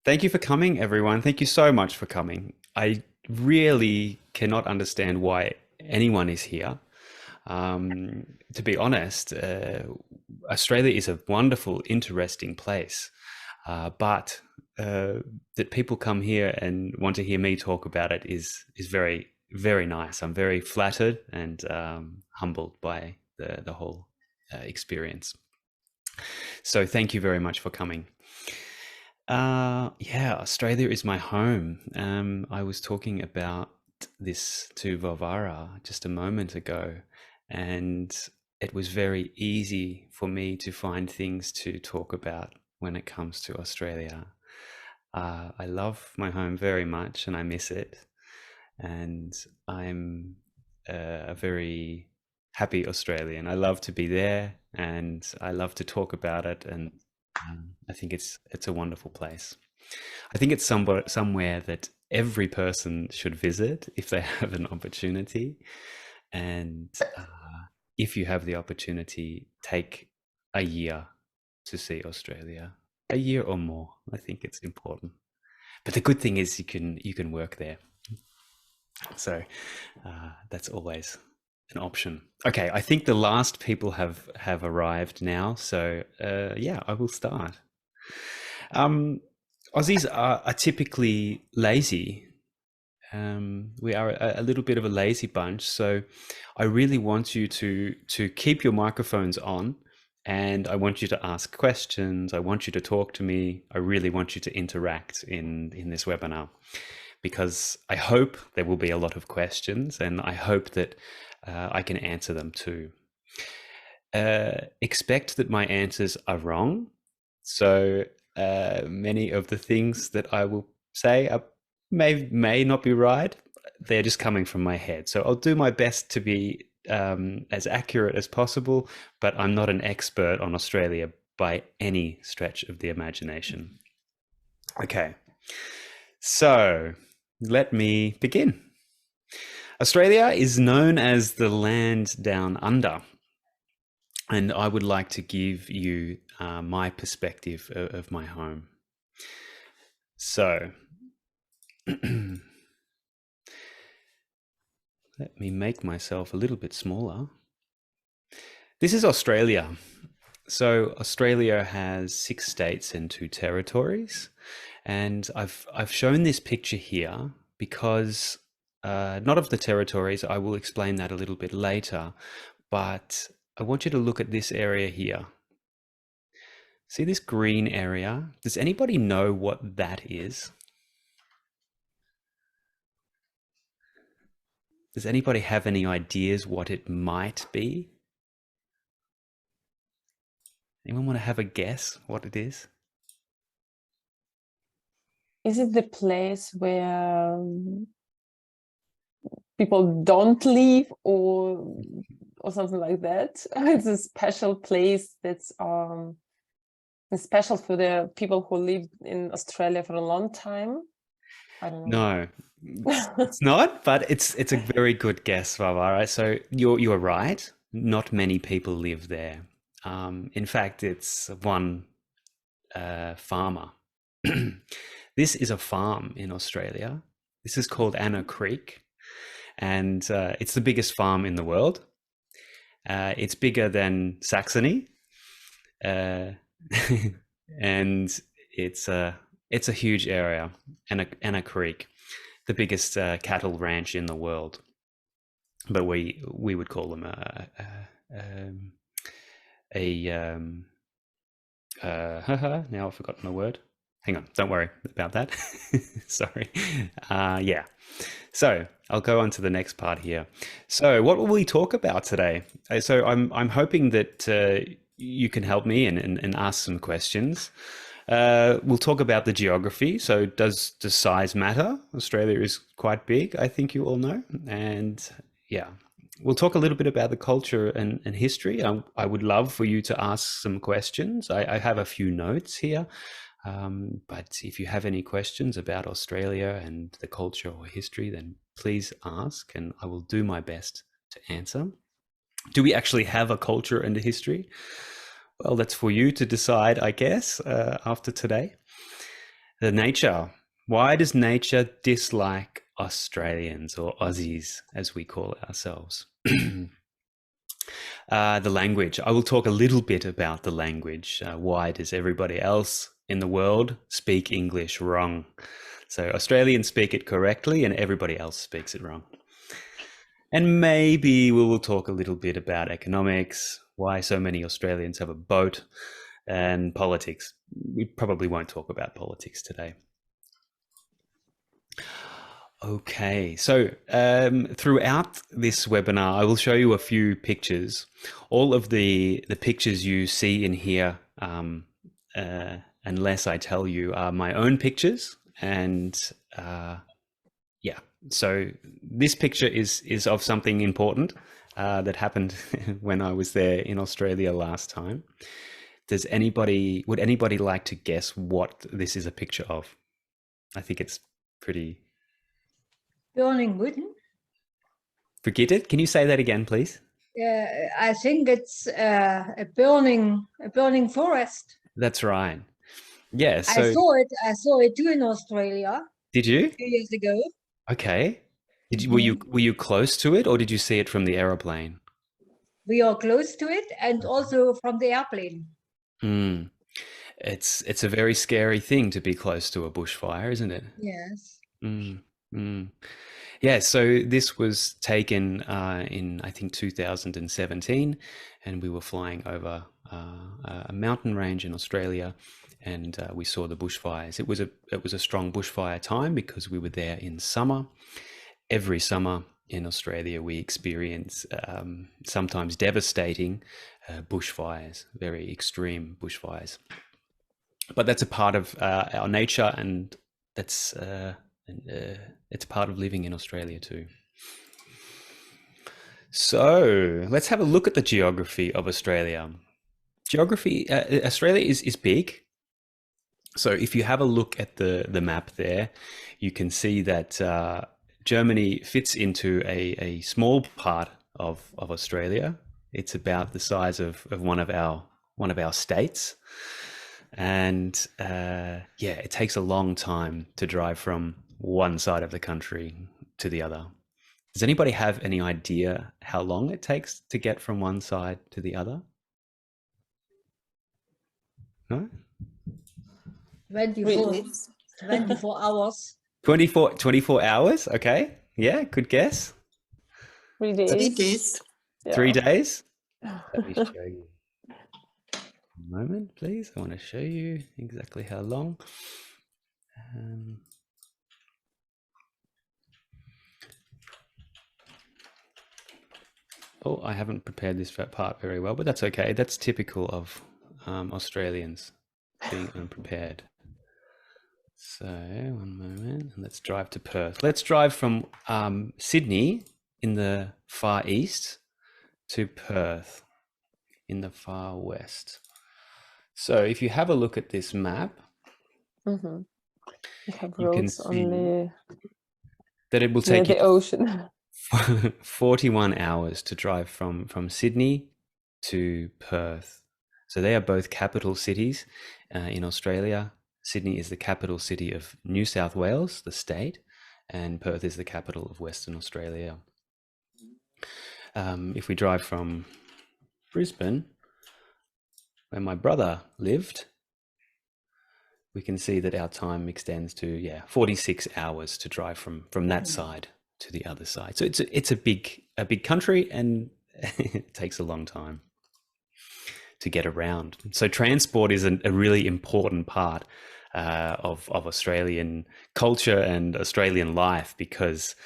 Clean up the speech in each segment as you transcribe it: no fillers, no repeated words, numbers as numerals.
Thank you for coming, everyone. Thank you so much for coming. I really cannot understand why anyone is here. To be honest, Australia is a wonderful, interesting place, but that people come here and want to hear me talk about it is very, very nice. I'm very flattered and humbled by the whole experience. So thank you very much for coming. Yeah, Australia is my home. I was talking about this to Vavara just a moment ago, and it was very easy for me to find things to talk about when it comes to Australia. I love my home very much and I miss it, and I'm a very happy Australian. I love to be there and I love to talk about it, and I think it's a wonderful place. I think it's somewhere that every person should visit if they have an opportunity. And if you have the opportunity, take a year to see Australia, a year or more. I think it's important. But the good thing is you can work there, so that's always an option. Okay, I think the last people have arrived now, so yeah, I will start. Um, Aussies are typically lazy. We are a little bit of a lazy bunch, so I really want you to keep your microphones on, and I want you to ask questions. I want you to talk to me. I really want you to interact in this webinar, because I hope there will be a lot of questions, and I hope that I can answer them too. Expect that my answers are wrong. So many of the things that I will say may not be right. They're just coming from my head. So I'll do my best to be as accurate as possible, but I'm not an expert on Australia by any stretch of the imagination. Okay, so let me begin. Australia is known as the land down under, and I would like to give you my perspective of my home. So let me make myself a little bit smaller. This is Australia. So Australia has 6 states and 2 territories, and I've shown this picture here because not of the territories. I will explain that a little bit later, but I want you to look at this area here. See this green area? Does anybody know what that is? Does anybody have any ideas what it might be? Anyone want to have a guess what it is? Is it the place where people don't live or something like that? It's a special place that's special for the people who lived in Australia for a long time. I don't know. No, it's not, but it's a very good guess, Barbara. So you're right. Not many people live there. In fact, it's one farmer. This is a farm in Australia. This is called Anna Creek, and it's the biggest farm in the world. It's bigger than Saxony, uh, and it's a huge area. Anna Creek, the biggest cattle ranch in the world, but we would call them now I've forgotten the word. Hang on, don't worry about that. Sorry. Yeah. So I'll go on to the next part here. So what will we talk about today? So I'm hoping that you can help me and ask some questions. We'll talk about the geography. So does size matter? Australia is quite big, I think you all know. And yeah, we'll talk a little bit about the culture and history. I would love for you to ask some questions. I have a few notes here. But if you have any questions about Australia and the culture or history, then please ask and I will do my best to answer. Do we actually have a culture and a history? Well, that's for you to decide, I guess, after today. The nature. Why does nature dislike Australians, or Aussies, as we call ourselves? The language. I will talk a little bit about the language. Why does everybody else in the world speak English wrong? So Australians speak it correctly and everybody else speaks it wrong. And maybe we will talk a little bit about economics, why so many Australians have a boat, and politics. We probably won't talk about politics today. Okay, so throughout this webinar, I will show you a few pictures. All of the pictures you see in here, unless I tell you, are my own pictures. And yeah, so this picture is of something important that happened when I was there in Australia last time. Would anybody like to guess what this is a picture of? I think it's pretty... Burning wood. Forget it. Can you say that again, please? I think it's a burning forest. That's right. Yeah. So I saw it too in Australia. Did you? 2 years ago. Okay. Were you close to it, or did you see it from the aeroplane? We are close to it, and also from the airplane. It's a very scary thing to be close to a bushfire, isn't it? Yes. Yeah, so this was taken in, I think, 2017, and we were flying over a mountain range in Australia, and we saw the bushfires. It was a strong bushfire time because we were there in summer. Every summer in Australia, we experience sometimes devastating bushfires, very extreme bushfires. But that's a part of our nature, and that's it's part of living in Australia too. So let's have a look at the geography of Australia. Australia is big. So if you have a look at the map there, you can see that Germany fits into a small part of Australia. It's about the size of one of our states. And yeah, it takes a long time to drive from one side of the country to the other. Does anybody have any idea how long it takes to get from one side to the other? No? 24 hours. 24 hours? Okay. Yeah, good guess. 3 days. 3 days. Yeah. 3 days? Let me show you. A moment, please. I want to show you exactly how long. Oh, I haven't prepared this part very well, but that's okay. That's typical of Australians, being unprepared. So, one moment, and let's drive to Perth. Let's drive from Sydney in the far east to Perth in the far west. So if you have a look at this map, You have you can roads see only that it will near take the you ocean. 41 hours to drive from Sydney to Perth. So they are both capital cities in Australia. Sydney is the capital city of New South Wales, the state, and Perth is the capital of Western Australia. If we drive from Brisbane, where my brother lived, we can see that our time extends to 46 hours to drive from that side to the other side. So it's a big country, and it takes a long time to get around. So transport is a really important part of Australian culture and Australian life, because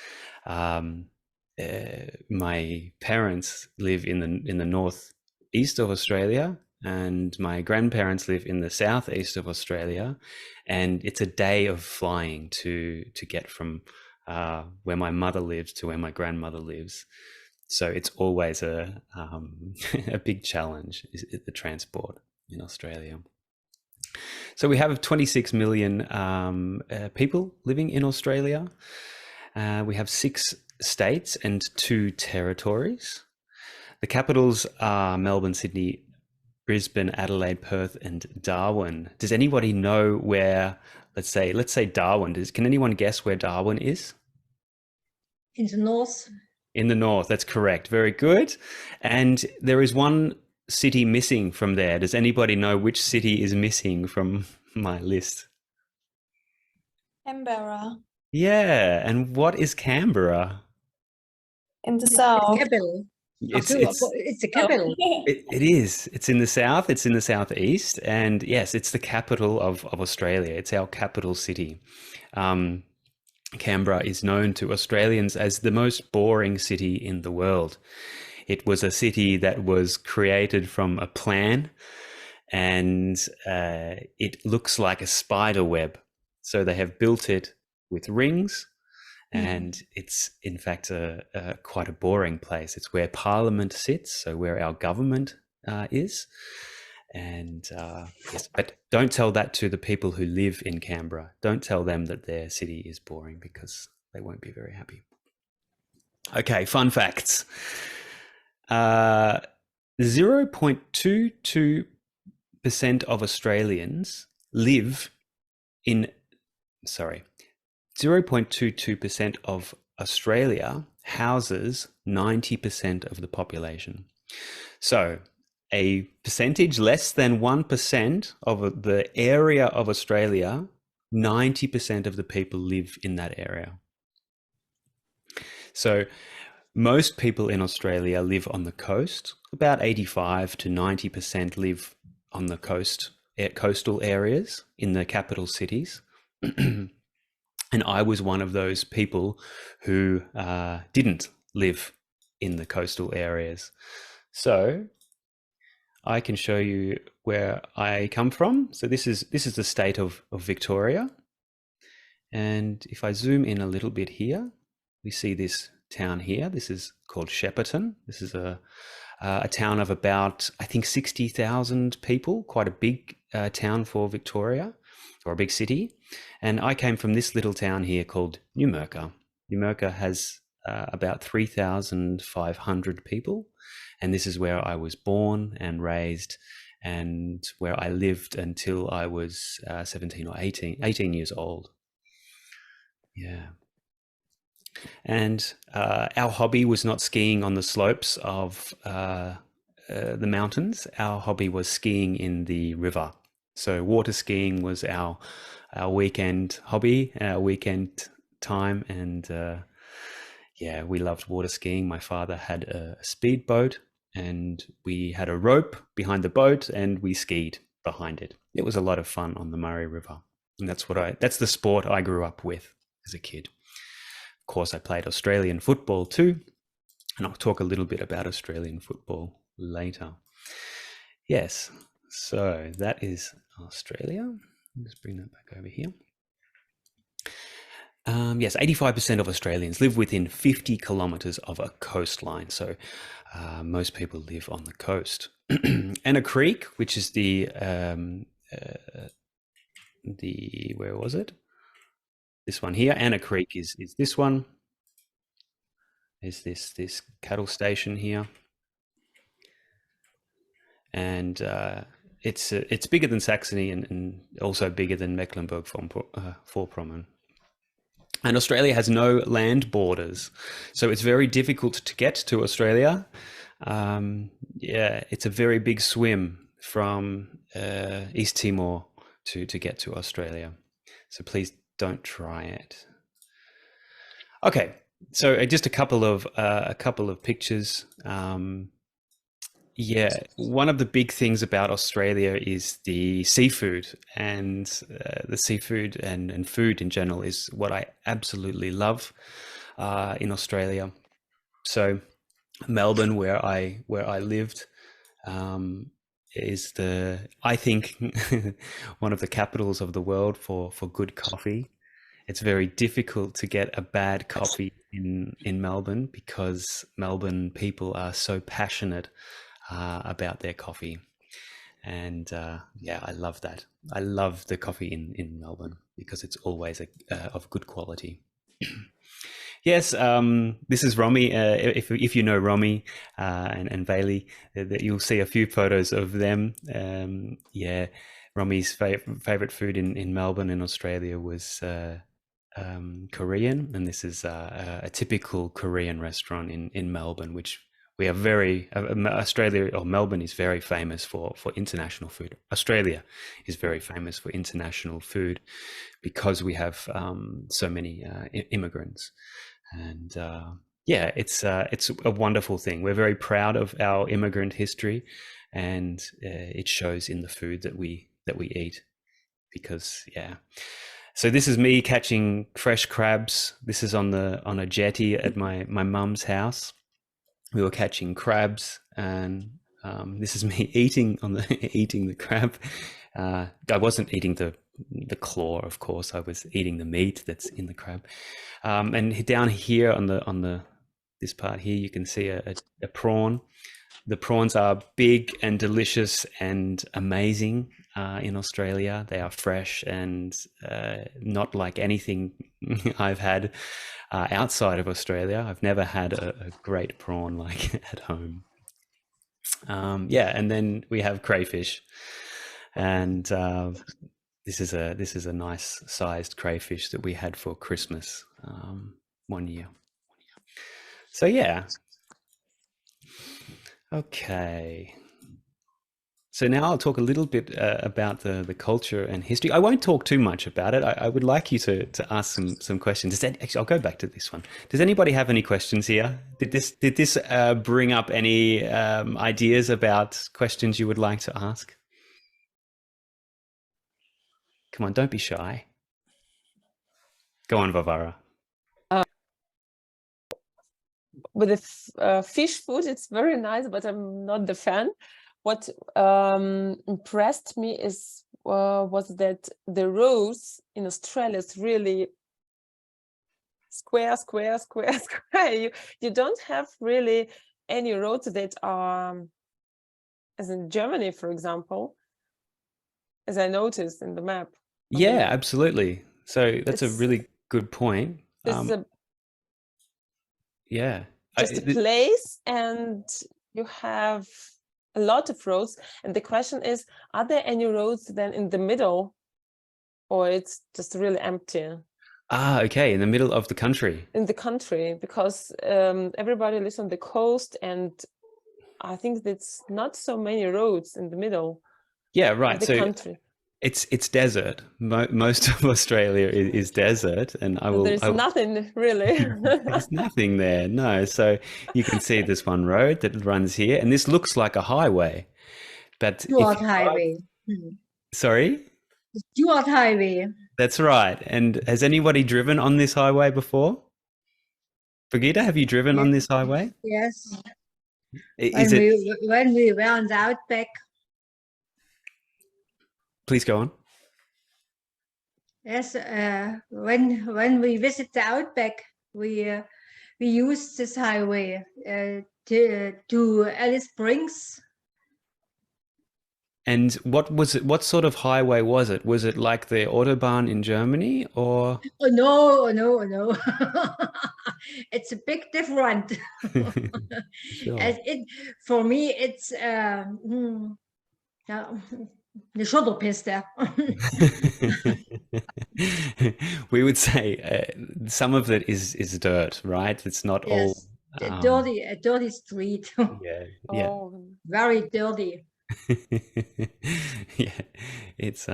my parents live in the northeast of Australia, and my grandparents live in the southeast of Australia, and it's a day of flying to get from where my mother lives to where my grandmother lives. So it's always a big challenge, is the transport in Australia. So we have 26 million people living in Australia. We have 6 states and 2 territories. The capitals are Melbourne, Sydney, Brisbane, Adelaide, Perth, and Darwin. Does anybody know where let's say Darwin. Can anyone guess where Darwin is? In the north. In the north, that's correct. Very good. And there is one city missing from there. Does anybody know which city is missing from my list? Canberra. Yeah, and what is Canberra? In the It's south. capital. It's the capital. it is. It's in the south. It's in the southeast, and yes, it's the capital of Australia. It's our capital city. Canberra is known to Australians as the most boring city in the world. It was a city that was created from a plan, and it looks like a spider web. So they have built it with rings, and it's in fact quite a boring place. It's where Parliament sits, so where our government is. And yes, but don't tell that to the people who live in Canberra. Don't tell them that their city is boring, because they won't be very happy. Okay, fun facts. 0.22% of Australians live in, 0.22% of Australia houses 90% of the population. So a percentage less than 1% of the area of Australia, 90% of the people live in that area. So most people in Australia live on the coast. About 85 to 90% live on the coastal areas in the capital cities. And I was one of those people who didn't live in the coastal areas. So I can show you where I come from. So this is the state of Victoria. And if I zoom in a little bit here, we see this town here. This is called Shepparton. This is a town of about, I think, 60,000 people, quite a big town for Victoria, or a big city. And I came from this little town here called Numurkah. Numurkah has about 3,500 people. And this is where I was born and raised, and where I lived until I was 17 or 18 years old. Yeah. And our hobby was not skiing on the slopes of the mountains. Our hobby was skiing in the river. So water skiing was our weekend hobby, our weekend time. And yeah, we loved water skiing. My father had a speedboat, and we had a rope behind the boat, and we skied behind it. It was a lot of fun on the Murray River. And that's the sport I grew up with as a kid. Of course, I played Australian football too, and I'll talk a little bit about Australian football later. Yes, so that is Australia. I'll just bring that back over here. Yes, 85% of Australians live within 50 kilometers of a coastline. So most people live on the coast. And a creek, which is where was it? This one here. Anna Creek is this one. Is this cattle station here. And it's bigger than Saxony, and also bigger than Mecklenburg-Vorpommern. And Australia has no land borders, so it's very difficult to get to Australia. Yeah, it's a very big swim from East Timor to get to Australia. So please don't try it. Okay, so just a couple of pictures. Yeah, one of the big things about Australia is the seafood, and the seafood and food in general is what I absolutely love in Australia. So Melbourne, where I lived, is I think one of the capitals of the world for good coffee. It's very difficult to get a bad coffee in Melbourne, because Melbourne people are so passionate about their coffee. And yeah, I love that. I love the coffee in Melbourne, because it's always of good quality. Yes, this is Romy. If you know Romy and Bailey, you'll see a few photos of them. Yeah, Romy's favorite food in Melbourne in Australia was Korean, and this is a typical Korean restaurant in Melbourne, which we are very Australia or Melbourne is very famous for international food. Australia is very famous for international food because we have so many immigrants, and yeah, it's a wonderful thing. We're very proud of our immigrant history, and it shows in the food that we eat. Because yeah, so this is me catching fresh crabs. This is on a jetty at my mum's house. We were catching crabs, and this is me eating eating the crab. I wasn't eating the claw, of course. I was eating the meat that's in the crab. And down here on this part here, you can see a prawn. The prawns are big and delicious and amazing in Australia. They are fresh and not like anything I've had outside of Australia. I've never had a great prawn like at home. Yeah, and then we have crayfish, and this is a nice sized crayfish that we had for Christmas one year. So yeah. Okay. So now I'll talk a little bit about the culture and history. I won't talk too much about it. I would like you to ask some questions. Actually, I'll go back to this one. Does anybody have any questions here? Did this bring up any ideas about questions you would like to ask? Come on, don't be shy. Go on, Vavara. With the fish food, it's very nice, but I'm not the fan. What impressed me was that the roads in Australia is really square. You don't have really any roads that are, as in Germany, for example, as I noticed in the map. Yeah, absolutely. So that's a really good point. Yeah. Just a place, and you have a lot of roads, and the question is, are there any roads then in the middle, or it's just really empty? Okay, in the middle of the country. In the country, because everybody lives on the coast, and I think that's not so many roads in the middle. Yeah, right. Of the country. It's desert. Most of Australia is desert, and There's nothing really. There's nothing there, no. So you can see this one road that runs here, and this looks like a highway, but Dual highway. Sorry? Dual highway. That's right. And has anybody driven on this highway before? Brigitte, have you driven on this highway? Yes. When we were on the outback. Please go on. Yes, when we visit the outback, we use this highway to Alice Springs. And what sort of highway was it? Was it like the Autobahn in Germany, or? Oh, no. It's a big different. Sure. For me, it's the Schotterpiste. We would say some of it is dirt, right? It's not all a dirty street. Yeah. Oh, very dirty. Yeah, it's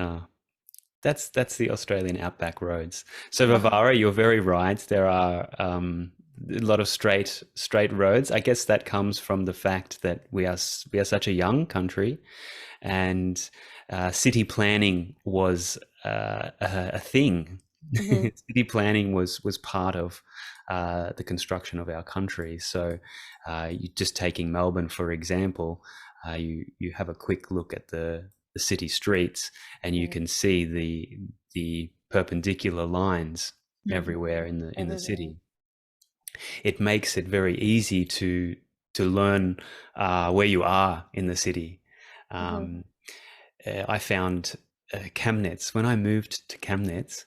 that's the Australian outback roads. So Vavara, you're very right. There are a lot of straight roads. I guess that comes from the fact that we are such a young country, and city planning was a thing. Mm-hmm. City planning was part of the construction of our country. So you just taking Melbourne, for example, you have a quick look at the city streets, and you can see the perpendicular lines everywhere in the city. It makes it very easy to learn where you are in the city. I found Camnets. When I moved to Camnets,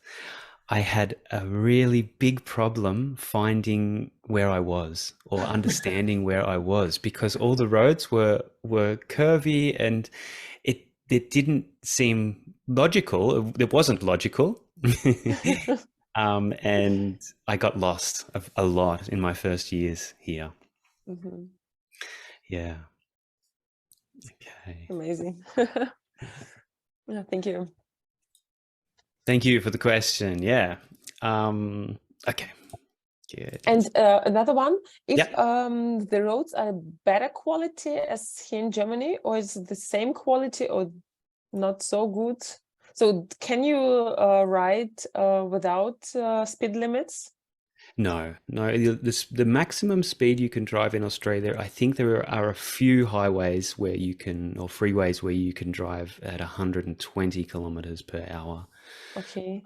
I had a really big problem finding where I was or understanding where I was, because all the roads were curvy, and it didn't seem logical. It wasn't logical. And I got lost a lot in my first years here. Mhm. Yeah. Okay. Amazing. Yeah, thank you. Thank you for the question. Yeah. Okay. Good. And another one, if Yeah. the roads are better quality as here in Germany, or is it the same quality or not so good? So can you ride without speed limits? No. The maximum speed you can drive in Australia, I think there are a few highways where you can, or freeways where you can drive at 120 kilometers per hour. Okay.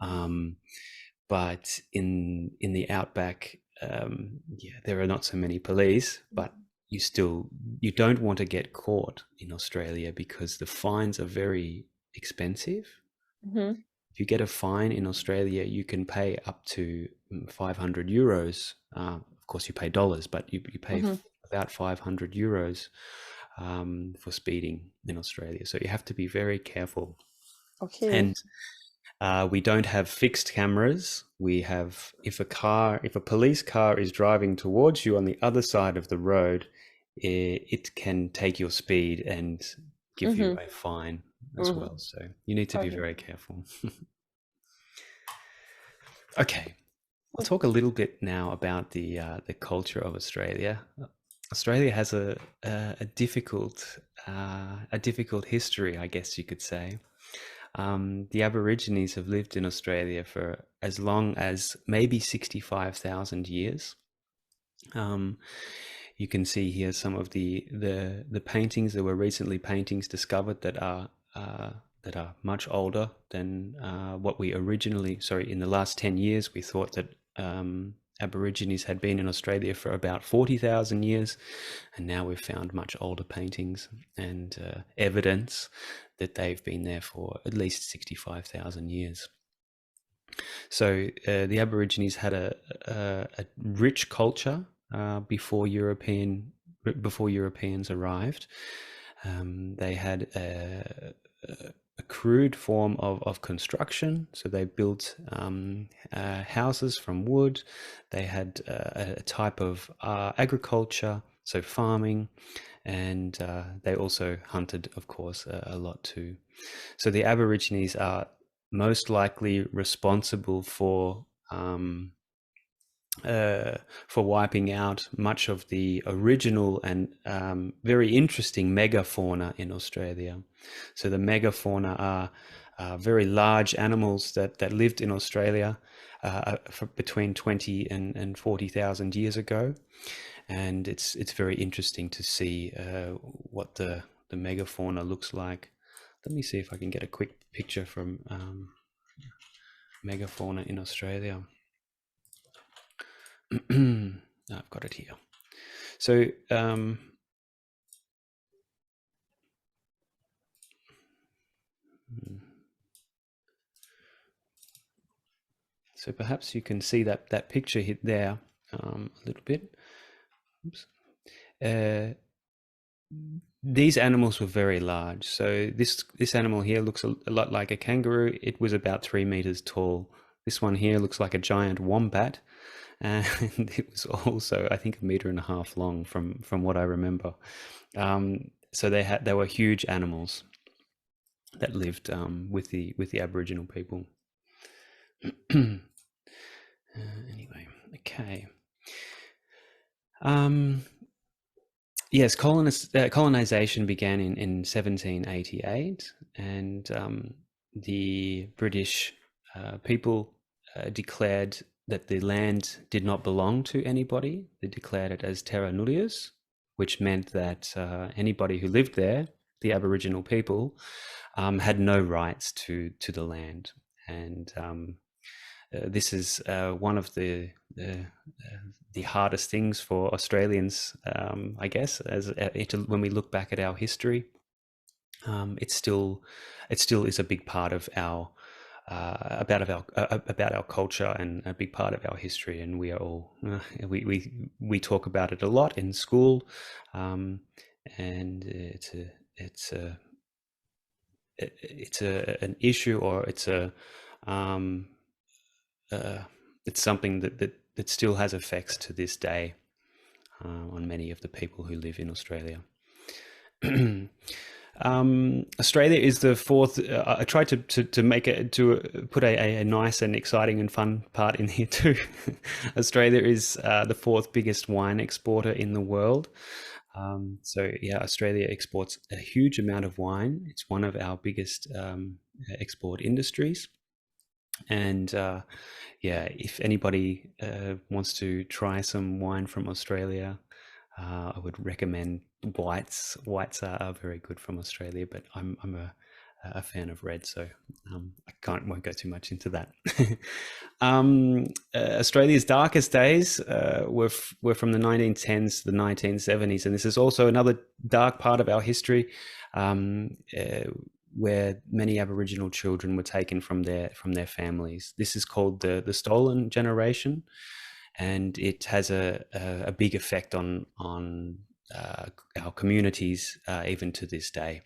But in the outback, yeah, there are not so many police, but you don't want to get caught in Australia because the fines are very expensive. Mhm. If you get a fine in Australia, you can pay up to 500 euros. Of course, you pay dollars, but you pay Mhm. about 500 euros for speeding in Australia. So you have to be very careful. Okay. And we don't have fixed cameras. We have, if a police car is driving towards you on the other side of the road, it can take your speed and give you Mhm. a fine as well. Mhm. So you need to be Okay. very careful. Okay, I'll talk a little bit now about the culture of Australia. Australia has a difficult history, I guess you could say. The Aborigines have lived in Australia for as long as maybe 65,000 years. Um, you can see here some of the paintings. There were recently paintings discovered that are much older than what we originally. Sorry, in the last 10 years, we thought that Aborigines had been in Australia for about 40,000 years, and now we've found much older paintings and evidence that they've been there for at least 65,000 years. So the Aborigines had a rich culture before Europeans arrived. They had a crude form of construction. So they built houses from wood. They had a type of agriculture, so farming, and they also hunted, of course, a lot too. So the Aborigines are most likely responsible for wiping out much of the original and very interesting megafauna in Australia. So the megafauna are very large animals that lived in Australia for between 20 and 40,000 years ago. And it's very interesting to see what the megafauna looks like. Let me see if I can get a quick picture from megafauna in Australia. I've got it here. So so perhaps you can see that picture hit there a little bit. Oops. These animals were very large. So this animal here looks a lot like a kangaroo. It was about 3 meters tall. This one here looks like a giant wombat, and it was also, I think, 1.5 meters long from what I remember. So they were huge animals that lived with the Aboriginal people. Anyway, okay. Yes, colonization began in 1788, and the British people declared that the land did not belong to anybody. They declared it as terra nullius, which meant that anybody who lived there, the Aboriginal people, had no rights to the land. And this is one of the hardest things for Australians, I guess, when we look back at our history. It still is a big part of our about our culture and a big part of our history, and we are all we talk about it a lot in school, and an issue, or um, it's something that still has effects to this day on many of the people who live in Australia. Australia is the fourth. I tried to make it to put a nice and exciting and fun part in here too. Australia is the fourth biggest wine exporter in the world. So yeah, Australia exports a huge amount of wine. It's one of our biggest export industries. And yeah, if anybody wants to try some wine from Australia, I would recommend whites. Whites are very good from Australia, but I'm a fan of red, so I won't go too much into that. Australia's darkest days were from the 1910s to the 1970s, and this is also another dark part of our history, where many Aboriginal children were taken from their families. This is called the stolen generation, and it has a big effect on our communities even to this day.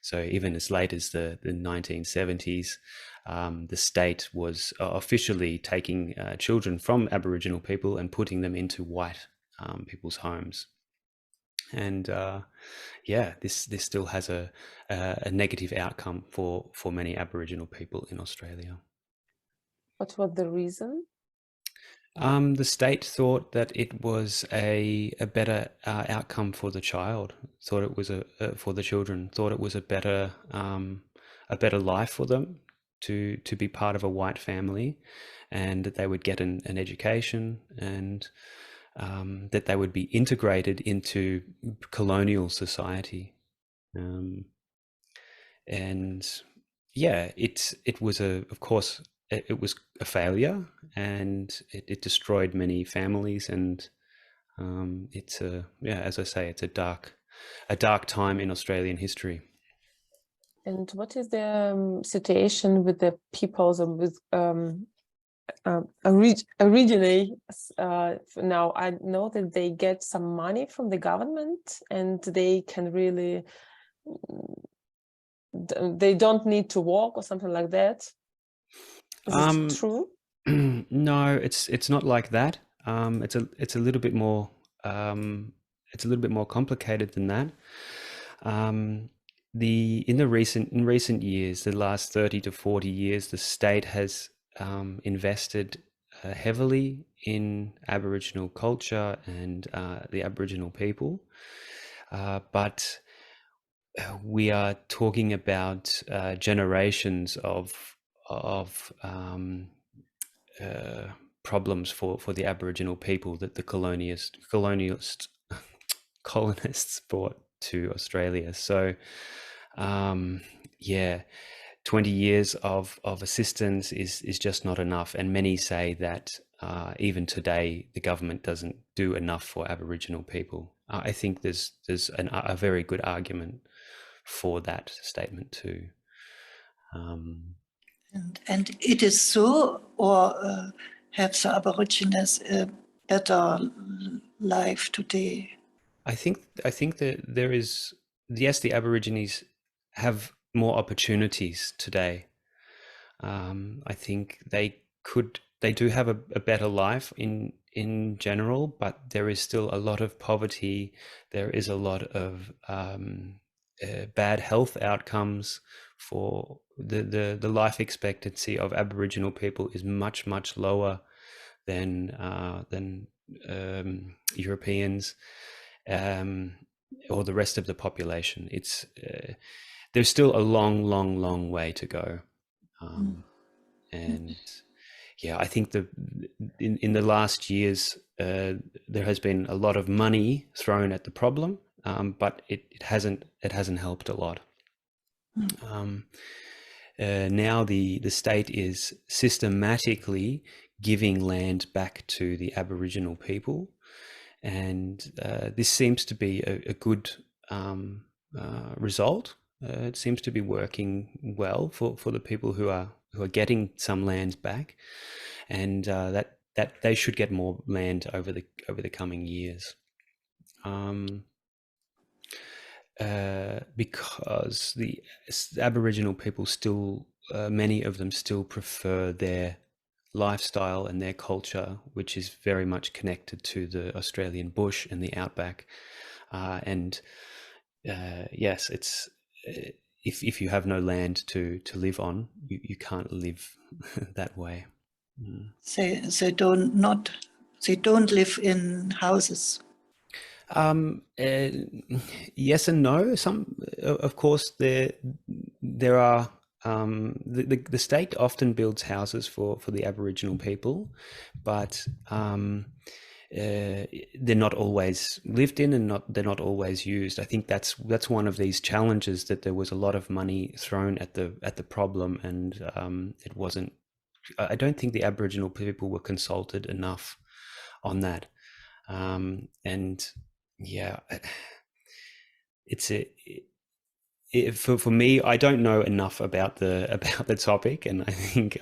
So even as late as the 1970s, the state was officially taking children from Aboriginal people and putting them into white people's homes. And yeah, this still has a negative outcome for many Aboriginal people in Australia. What was the reason? The state thought that it was a better outcome for the child. Thought it was for the children. Thought it was a better life for them to be part of a white family, and that they would get an education, and that they would be integrated into colonial society. And yeah, it was of course, it was a failure, and it destroyed many families, and it's yeah, as I say, it's a dark time in Australian history. And what is the situation with the peoples with originally? Now I know that they get some money from the government, and they can really, they don't need to walk or something like that. Is it true? No, it's not like that. It's a little bit more complicated than that. In recent years, the last 30 to 40 years, the state has invested heavily in Aboriginal culture and the Aboriginal people, but we are talking about generations of problems for the Aboriginal people that the colonists brought to Australia. So yeah, 20 years of assistance is just not enough, and many say that even today the government doesn't do enough for Aboriginal people. I think there's a very good argument for that statement too. And it is so, or have the Aborigines a better life today? I think that there is, yes, the Aborigines have more opportunities today. I think they do have a better life in general, but there is still a lot of poverty. There is a lot of bad health outcomes. For the life expectancy of Aboriginal people is much lower than Europeans or the rest of the population. It's there's still a long way to go, and yeah, I think in the last years there has been a lot of money thrown at the problem, but it hasn't helped a lot. Now the state is systematically giving land back to the Aboriginal people, and this seems to be a good result. It seems to be working well for the people who are getting some land back, and that they should get more land over the coming years. because the Aboriginal people still, many of them still prefer their lifestyle and their culture, which is very much connected to the Australian bush and the outback. And yes, it's if you have no land to live on, you can't live that way. Mm. They don't live in houses. Yes and no. Some, of course, there are. The state often builds houses for the Aboriginal people, but they're not always lived in, and they're not always used. I think that's one of these challenges, that there was a lot of money thrown at the problem, and it wasn't. I don't think the Aboriginal people were consulted enough on that, and yeah, it's for me. I don't know enough about the topic, and I think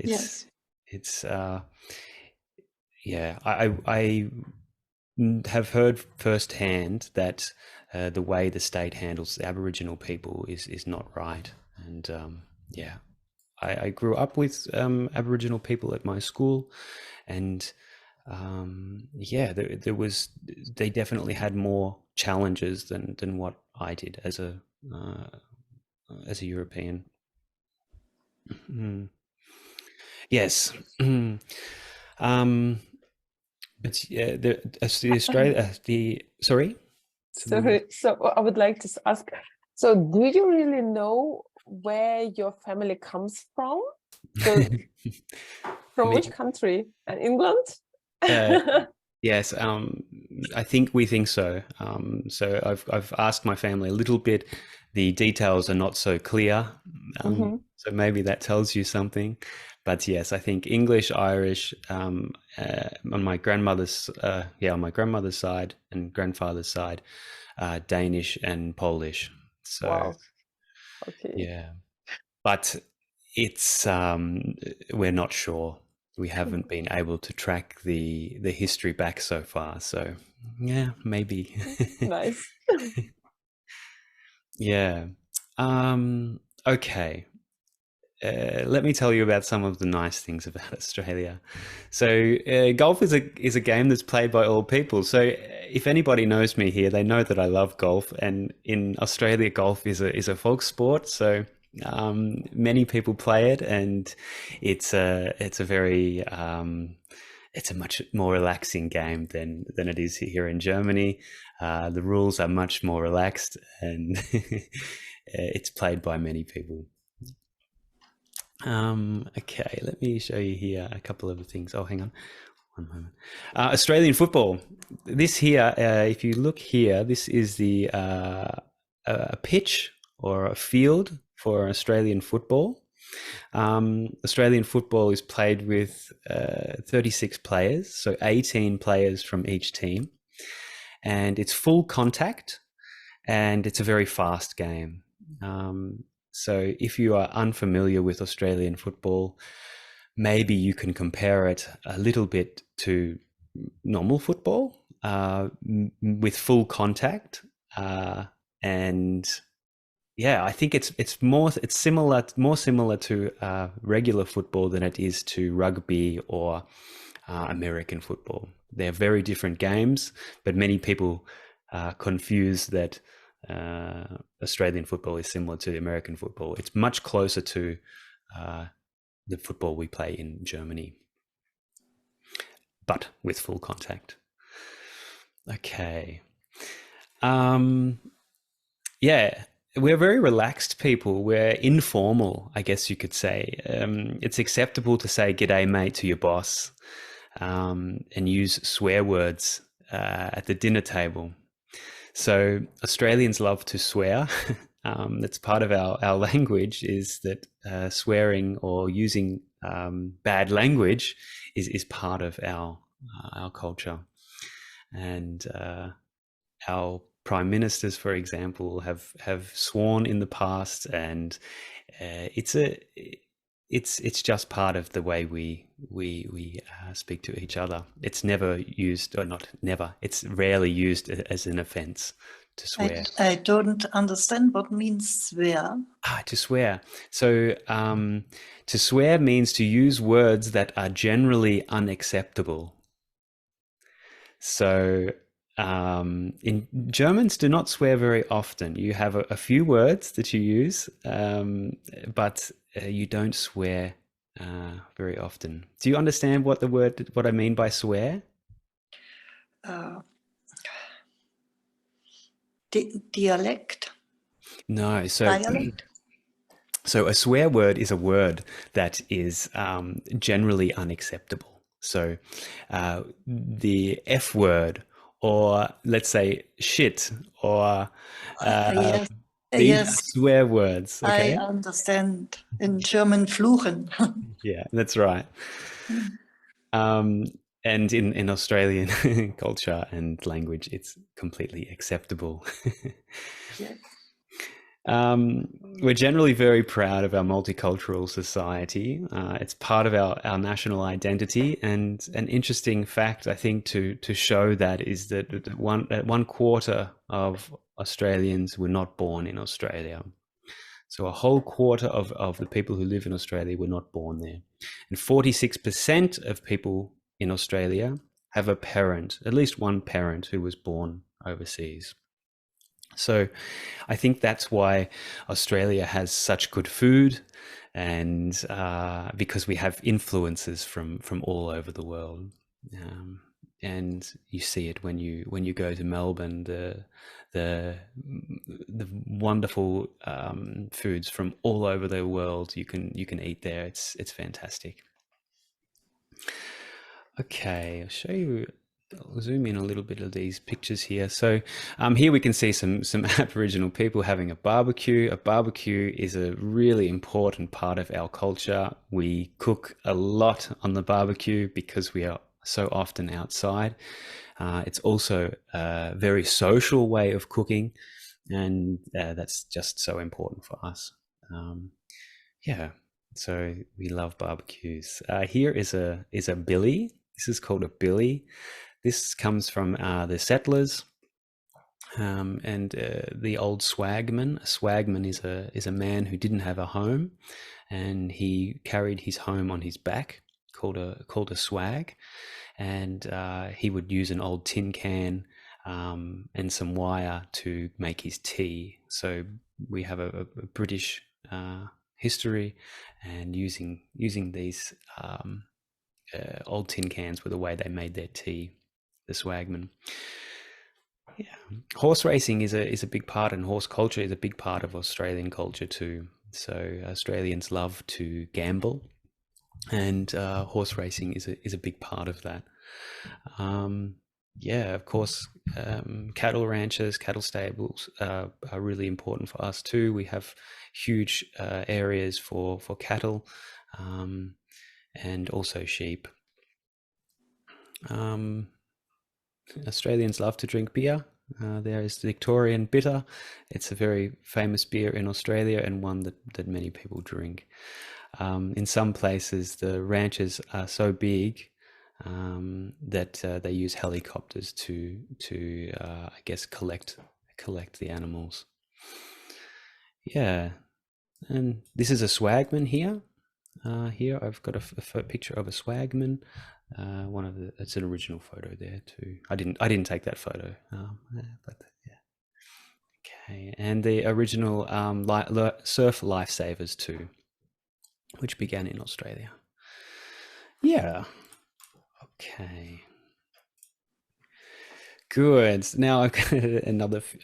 Yes. it's yeah. I have heard firsthand that the way the state handles the Aboriginal people is not right, and yeah. I grew up with Aboriginal people at my school, and yeah, they definitely had more challenges than what I did as a European. Mm. Yes. But yeah, the Australia, sorry. Sorry, so I would like to ask, so do you really know where your family comes from? So from which country? England? Yes, I think we think so. So I've asked my family a little bit. The details are not so clear, so maybe that tells you something. But yes, I think English, Irish, on my grandmother's side and grandfather's side, Danish and Polish. So Wow. Okay. yeah, but it's we're not sure. We haven't been able to track the history back so far. So yeah, maybe. Nice. Yeah. Okay. Let me tell you about some of the nice things about Australia. So, golf is a game that's played by all people. So, if anybody knows me here, they know that I love golf. And in Australia, golf is a folk sport. So, many people play it, and it's a very it's a much more relaxing game than it is here in Germany. The rules are much more relaxed, and it's played by many people. Okay, let me show you here a couple of the things. Oh, hang on one moment. Australian football. This here, if you look here, this is the a pitch or a field for Australian football. Australian football is played with 36 players, so 18 players from each team, and it's full contact, and it's a very fast game. So if you are unfamiliar with Australian football, maybe you can compare it a little bit to normal football with full contact, and yeah, I think it's more similar to regular football than it is to rugby or American football. They're very different games, but many people confuse that Australian football is similar to American football. It's much closer to the football we play in Germany, but with full contact. Okay. Yeah, we're very relaxed people. We're informal, I guess you could say. It's acceptable to say "G'day, mate" to your boss, and use swear words at the dinner table. So Australians love to swear. That's part of our language, is that swearing or using bad language is part of our culture. And our prime ministers, for example, have sworn in the past, and it's just part of the way we speak to each other. It's never used, or not never. It's rarely used as an offence to swear. I don't understand what means swear. To swear. So to swear means to use words that are generally unacceptable. So in Germans do not swear very often. You have a few words that you use, but you don't swear very often. Do you understand what I mean by swear? Dialect. No. So Dialect. So a swear word is a word that is generally unacceptable. So the F word, or let's say shit, or Yes. these are Yes, swear words. Okay. I understand. In German, fluchen. Yeah, that's right. And in Australian culture and language, it's completely acceptable. Yes. We're generally very proud of our multicultural society. It's part of our national identity. And an interesting fact, I think, to show that is that one quarter of Australians were not born in Australia. So a whole quarter of the people who live in Australia were not born there. And 46% of people in Australia have a parent, at least one parent, who was born overseas. So I think that's why Australia has such good food, and because we have influences from all over the world. And you see it when you go to Melbourne, the wonderful foods from all over the world you can eat there. It's fantastic. Okay, I'll show you. I'll zoom in a little bit of these pictures here. So here we can see some Aboriginal people having a barbecue. A barbecue is a really important part of our culture. We cook a lot on the barbecue because we are so often outside. It's also a very social way of cooking, and that's just so important for us. Yeah, so we love barbecues. Here is a billy. This is called a billy. This comes from the settlers and the old swagman. A swagman is a man who didn't have a home, and he carried his home on his back, called a swag, and he would use an old tin can and some wire to make his tea. So we have a British history, and using these old tin cans were the way they made their tea. The swagman. Yeah, horse racing is a big part, and horse culture is a big part of Australian culture too. So Australians love to gamble, and horse racing is a big part of that. Yeah, of course, cattle ranches, cattle stables are really important for us too. We have huge areas for cattle, and also sheep. Australians love to drink beer. There is the Victorian bitter. It's a very famous beer in Australia, and one that many people drink. In some places, the ranches are so big that they use helicopters to I guess collect the animals. Yeah, and this is a swagman here. Here I've got a picture of a swagman. It's an original photo there too. I didn't take that photo, but yeah. Okay, and the original surf lifesavers too, which began in Australia. Yeah. Okay. Good. Now I've got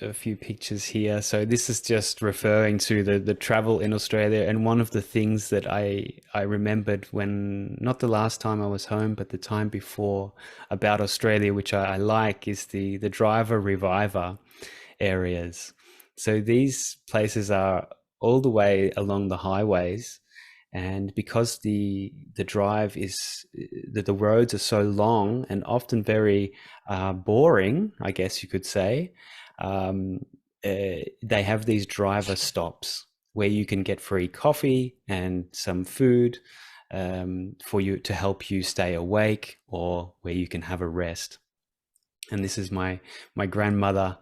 a few pictures here. So this is just referring to the travel in Australia, and one of the things that I remembered when, not the last time I was home, but the time before, about Australia, which I like, is the driver reviver areas. So these places are all the way along the highways, and because the drive is the roads are so long and often very boring, I guess you could say, they have these driver stops where you can get free coffee and some food for you to help you stay awake, or where you can have a rest. And this is my grandmother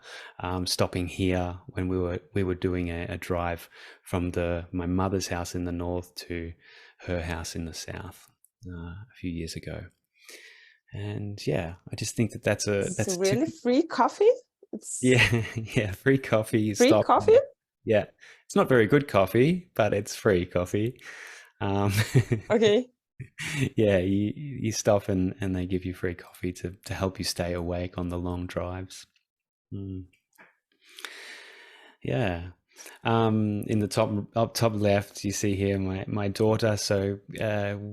stopping here when we were doing a drive from my mother's house in the north to her house in the south a few years ago. And yeah, I just think that's It's really free coffee. It's yeah, free coffee. free Stop. coffee. Yeah, it's not very good coffee, but it's free coffee. Okay. Yeah, you stop and they give you free coffee to help you stay awake on the long drives. Yeah. In the top left, you see here my daughter. So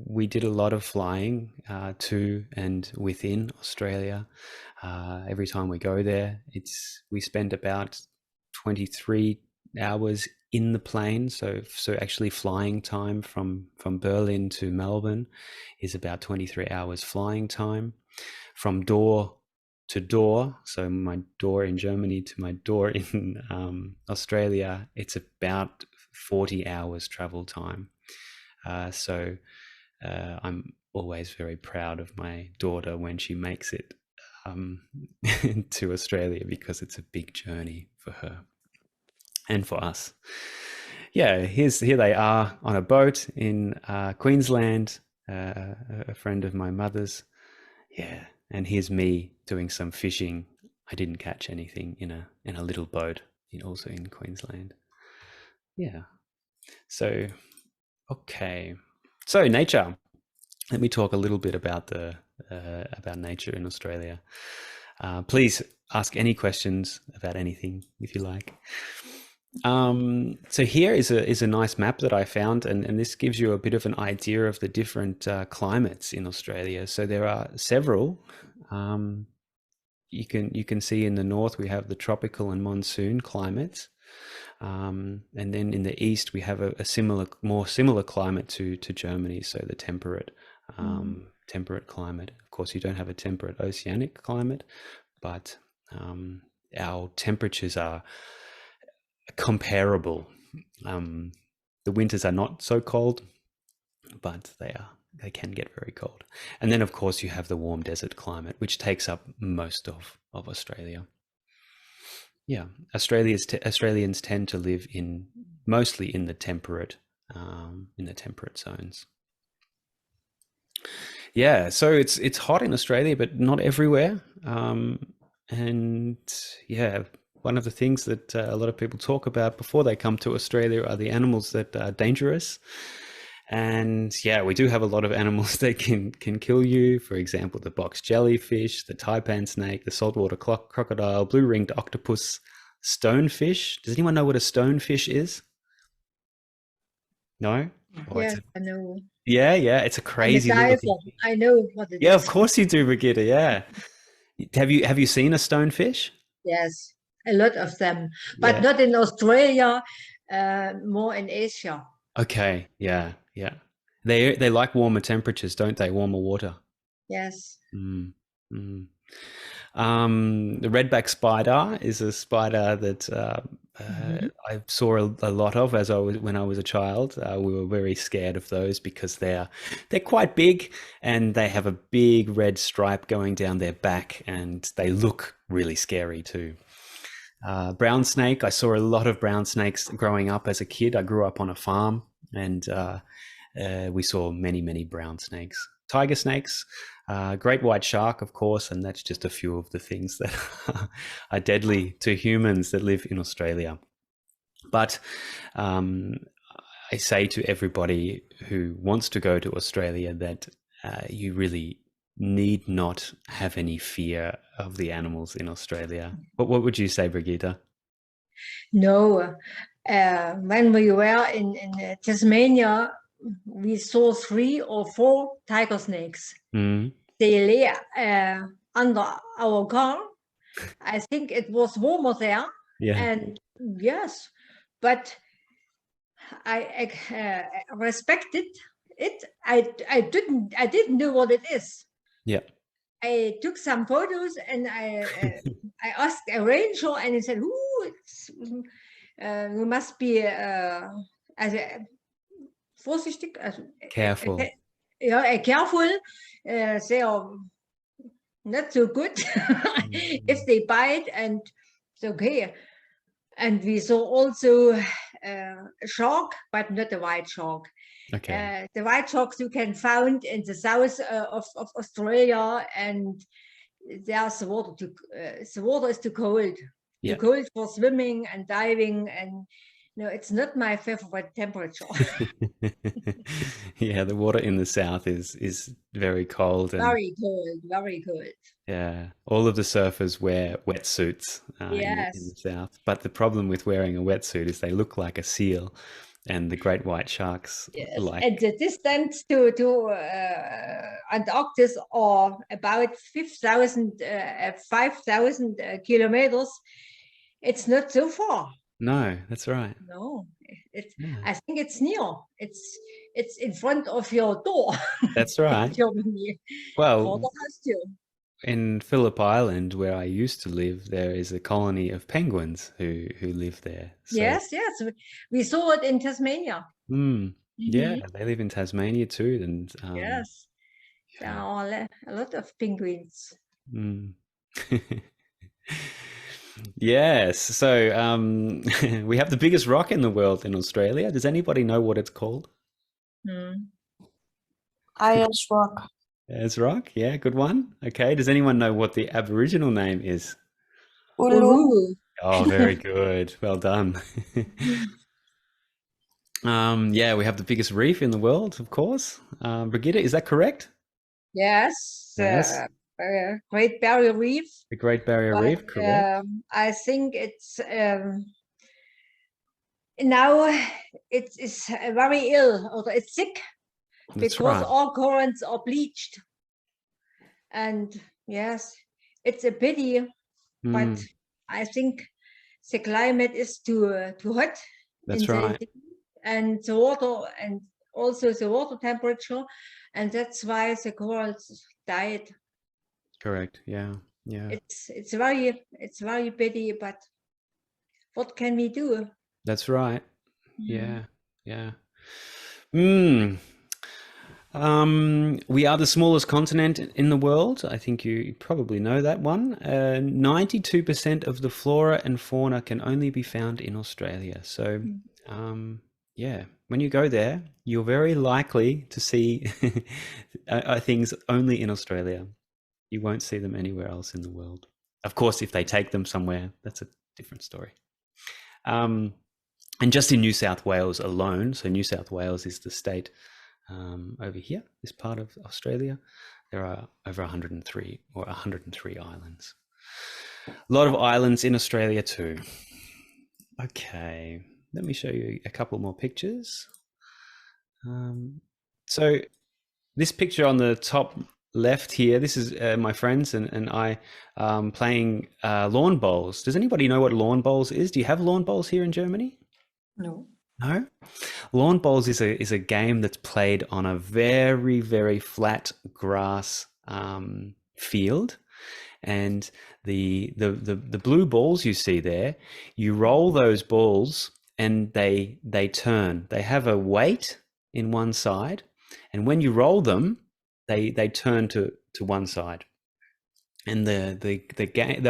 we did a lot of flying to and within Australia. Every time we go there, we spend about 23 hours in the plane. So actually flying time from Berlin to Melbourne is about 23 hours flying time. From door to door, so my door in Germany to my door in Australia, it's about 40 hours travel time. So I'm always very proud of my daughter when she makes it to Australia, because it's a big journey for her and for us. Yeah, here they are on a boat in Queensland, a friend of my mother's. Yeah, and here's me doing some fishing. I didn't catch anything in a little boat, also in Queensland. Yeah. So, okay. So nature. Let me talk a little bit about about nature in Australia. Please ask any questions about anything if you like. So here is a nice map that I found, and this gives you a bit of an idea of the different climates in Australia. So there are several. You can see in the north we have the tropical and monsoon climates, and then in the east we have a more similar climate to Germany. So the temperate climate. Of course, you don't have a temperate oceanic climate, but our temperatures are comparable. The winters are not so cold, but they can get very cold. And then of course you have the warm desert climate, which takes up most of Australia. Yeah, Australians tend to live mostly in the temperate zones. Yeah, so it's hot in Australia, but not everywhere. And yeah, one of the things that a lot of people talk about before they come to Australia are the animals that are dangerous. And yeah, we do have a lot of animals that can kill you. For example, the box jellyfish, the taipan snake, the saltwater crocodile, blue-ringed octopus, stonefish. Does anyone know what a stonefish is? No? Yes, I know. Yeah, it's a crazy little thing. I know what it is. Yeah, of course you do, Brigitte. Yeah. Have you seen a stonefish? Yes, a lot of them, but not in Australia, more in Asia. Okay, yeah. They like warmer temperatures, don't they? Warmer water. Yes. The redback spider is a spider that I saw a lot of when I was a child. We were very scared of those because they're quite big and they have a big red stripe going down their back, and they look really scary too. Brown snake. I saw a lot of brown snakes growing up as a kid. I grew up on a farm, and we saw many brown snakes. Tiger snakes, great white shark, of course, and that's just a few of the things that are deadly to humans that live in Australia. But I say to everybody who wants to go to Australia that you really need not have any fear of the animals in Australia. What would you say, Brigitte? No, when we were in Tasmania, we saw 3 or 4 tiger snakes. Mm. They lay under our car. I think it was warmer there. Yeah. And yes, but I respected it. I didn't know what it is. Yeah. I took some photos and I asked a ranger, and he said, "Ooh, you must be vorsichtig, Careful. careful, sehr not so good. If they bite, and it's okay. And we saw also a shark, but not a white shark. Okay. The white sharks you can find in the south of Australia, and there's the water the water is too cold. Yeah. Too cold for swimming and diving, and no, it's not my favorite temperature. Yeah, the water in the south is very cold, and Very cold, very cold. yeah, all of the surfers wear wetsuits in the Yes. south. But the problem with wearing a wetsuit is they look like a seal, and the great white sharks Yes, like. and the distance to Antarctic are about 5,000 kilometers. It's not so far. No, that's right. No, it's. Yeah, I think it's near. It's in front of your door. that's in right. Germany. Well, For the house too. in Phillip Island, where I used to live, there is a colony of penguins who live there. So, Yes, yes, we saw it in Tasmania. yeah, Mhm. they live in Tasmania too, and Yes, there yeah. are a lot of penguins. Mm. Yes. So we have the biggest rock in the world in Australia. Does anybody know what it's called? Hmm. Ayer's rock. It's rock. Yeah, good one. Okay. Does anyone know what the Aboriginal name is? Ulu. Ooh. Oh, very good. Well done. Yeah, we have the biggest reef in the world, of course. Brigitte, is that correct? Yes, Yes. Great Barrier Reef. The Great Barrier But Reef, correct. I think it's now it is very ill, or it's sick, That's because right. all currents are bleached. And yes, it's a pity, but Mm, I think the climate is too hot that's in the right. and the water, and also the water temperature, and that's why the corals died. Correct. Yeah. Yeah. It's very pity, but what can we do? That's right. Mm. Yeah. Yeah. Mm. We are the smallest continent in the world. I think you probably know that one. 92% of the flora and fauna can only be found in Australia. So, yeah, when you go there, you're very likely to see things only in Australia. You won't see them anywhere else in the world. Of course, if they take them somewhere, that's a different story. And just in New South Wales alone, so New South Wales is the state over here, this part of Australia, there are over 103 islands. A lot of islands in Australia too. Okay, let me show you a couple more pictures. So this picture on the top left here, this is my friends and I playing lawn bowls. Does anybody know what lawn bowls is? Do you have lawn bowls here in Germany? No. No? Lawn bowls is a game that's played on a very, very flat grass field, and the blue balls you see there, you roll those balls and they turn. They have a weight in one side, and when you roll them, they turn to one side. And the game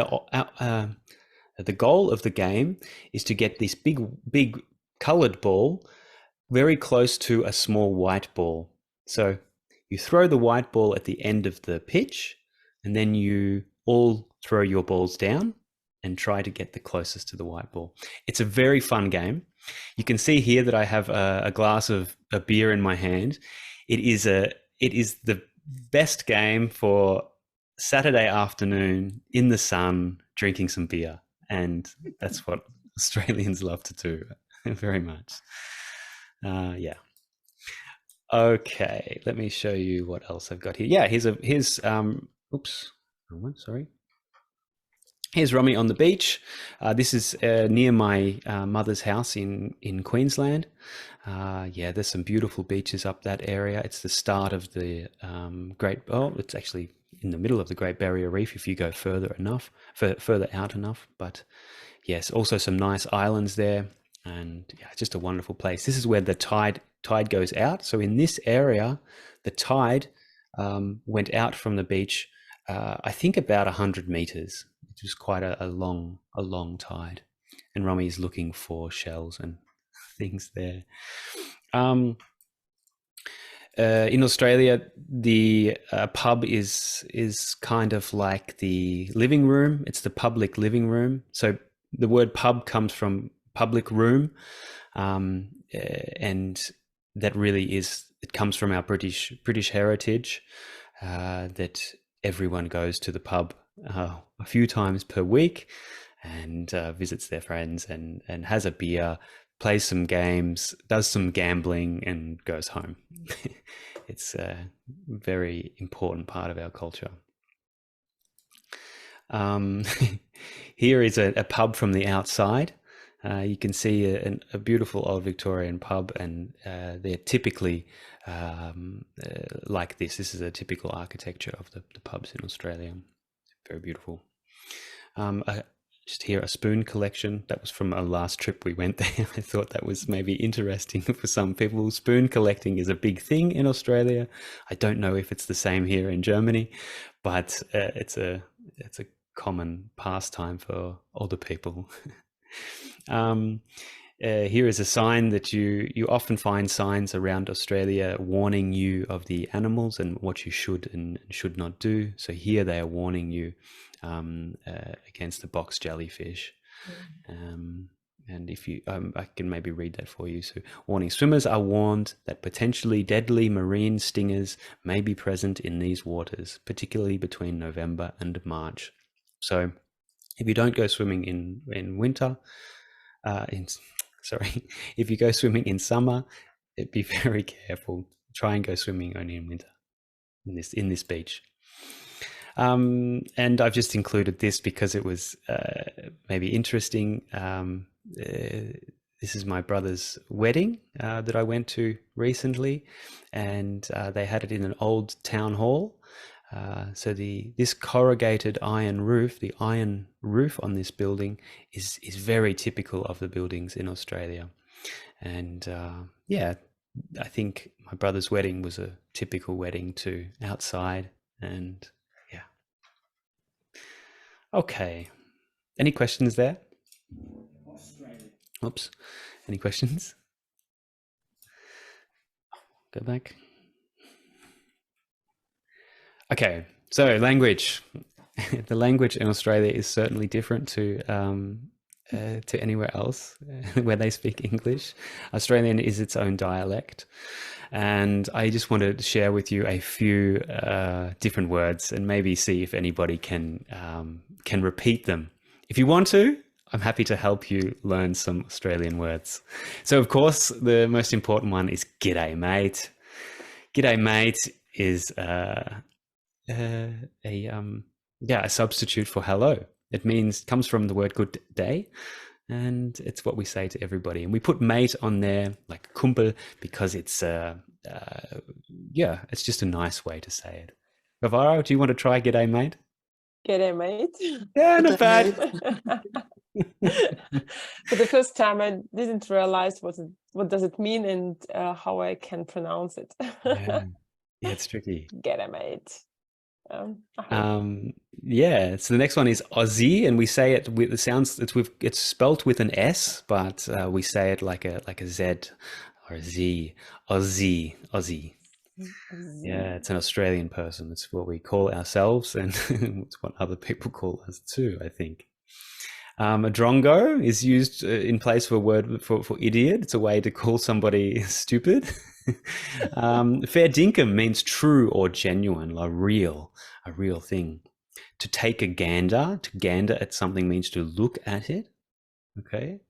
the goal of the game is to get this big colored ball very close to a small white ball. So you throw the white ball at the end of the pitch, and then you all throw your balls down and try to get the closest to the white ball. It's a very fun game. You can see here that I have a glass of a beer in my hand. It is the best game for Saturday afternoon in the sun, drinking some beer. And that's what Australians love to do very much. Yeah. Okay, let me show you what else I've got here. Yeah, here's oops, wrong one, sorry. Here's Romy on the beach. This is near my mother's house in Queensland. Yeah, there's some beautiful beaches up that area. It's the start of the it's actually in the middle of the Great Barrier Reef if you go further out enough. But yes, also some nice islands there, and yeah, just a wonderful place. This is where the tide goes out. So in this area, the tide went out from the beach I think about 100 meters, which is quite a long tide. And Romy is looking for shells and things there. In Australia, the pub is kind of like the living room. It's the public living room. So the word pub comes from public room, and that really is, it comes from our British heritage, that everyone goes to the pub a few times per week and visits their friends and has a beer, plays some games, does some gambling, and goes home. It's a very important part of our culture. Here is a pub from the outside. You can see a beautiful old Victorian pub, and they're typically like this. This is a typical architecture of the pubs in Australia. Very beautiful. Just here, a spoon collection. That was from a last trip we went there. I thought that was maybe interesting for some people. Spoon collecting is a big thing in Australia. I don't know if it's the same here in Germany, but it's a common pastime for older people. Here is a sign that you often find signs around Australia warning you of the animals and what you should and should not do. So here they are warning you against the box jellyfish. And if you, I can maybe read that for you. So, warning: swimmers are warned that potentially deadly marine stingers may be present in these waters, particularly between November and March. So if you don't go swimming in winter, if you go swimming in summer, be very careful. Try and go swimming only in winter in this beach. And I've just included this because it was maybe interesting. This is my brother's wedding that I went to recently, and they had it in an old town hall. So this corrugated iron roof, the iron roof on this building is very typical of the buildings in Australia. And yeah, I think my brother's wedding was a typical wedding too, outside. And yeah. Okay. Any questions there? Oops. Any questions? Go back. Okay, so language. The language in Australia is certainly different to anywhere else where they speak English. Australian is its own dialect, and I just wanted to share with you a few different words and maybe see if anybody can repeat them. If you want to, I'm happy to help you learn some Australian words. So, of course, the most important one is "G'day, mate." "G'day, mate" is a substitute for hello. It comes from the word good day, and it's what we say to everybody. And we put mate on there like kumpel because it's it's just a nice way to say it. Vavara, do you want to try "G'day, mate"? G'day, mate. Yeah, not bad. For the first time, I didn't realize what does it mean and how I can pronounce it. Yeah, it's tricky. G'day, mate. Yeah, so the next one is Aussie, and we say it with it's spelt with an S, but we say it like a Z or a Z. Aussie. Yeah, it's an Australian person. It's what we call ourselves, and it's what other people call us too, I think. A drongo is used in place of a word for idiot. It's a way to call somebody stupid. Fair dinkum means true or genuine, a real thing. To take a gander, to gander at something means to look at it. Okay.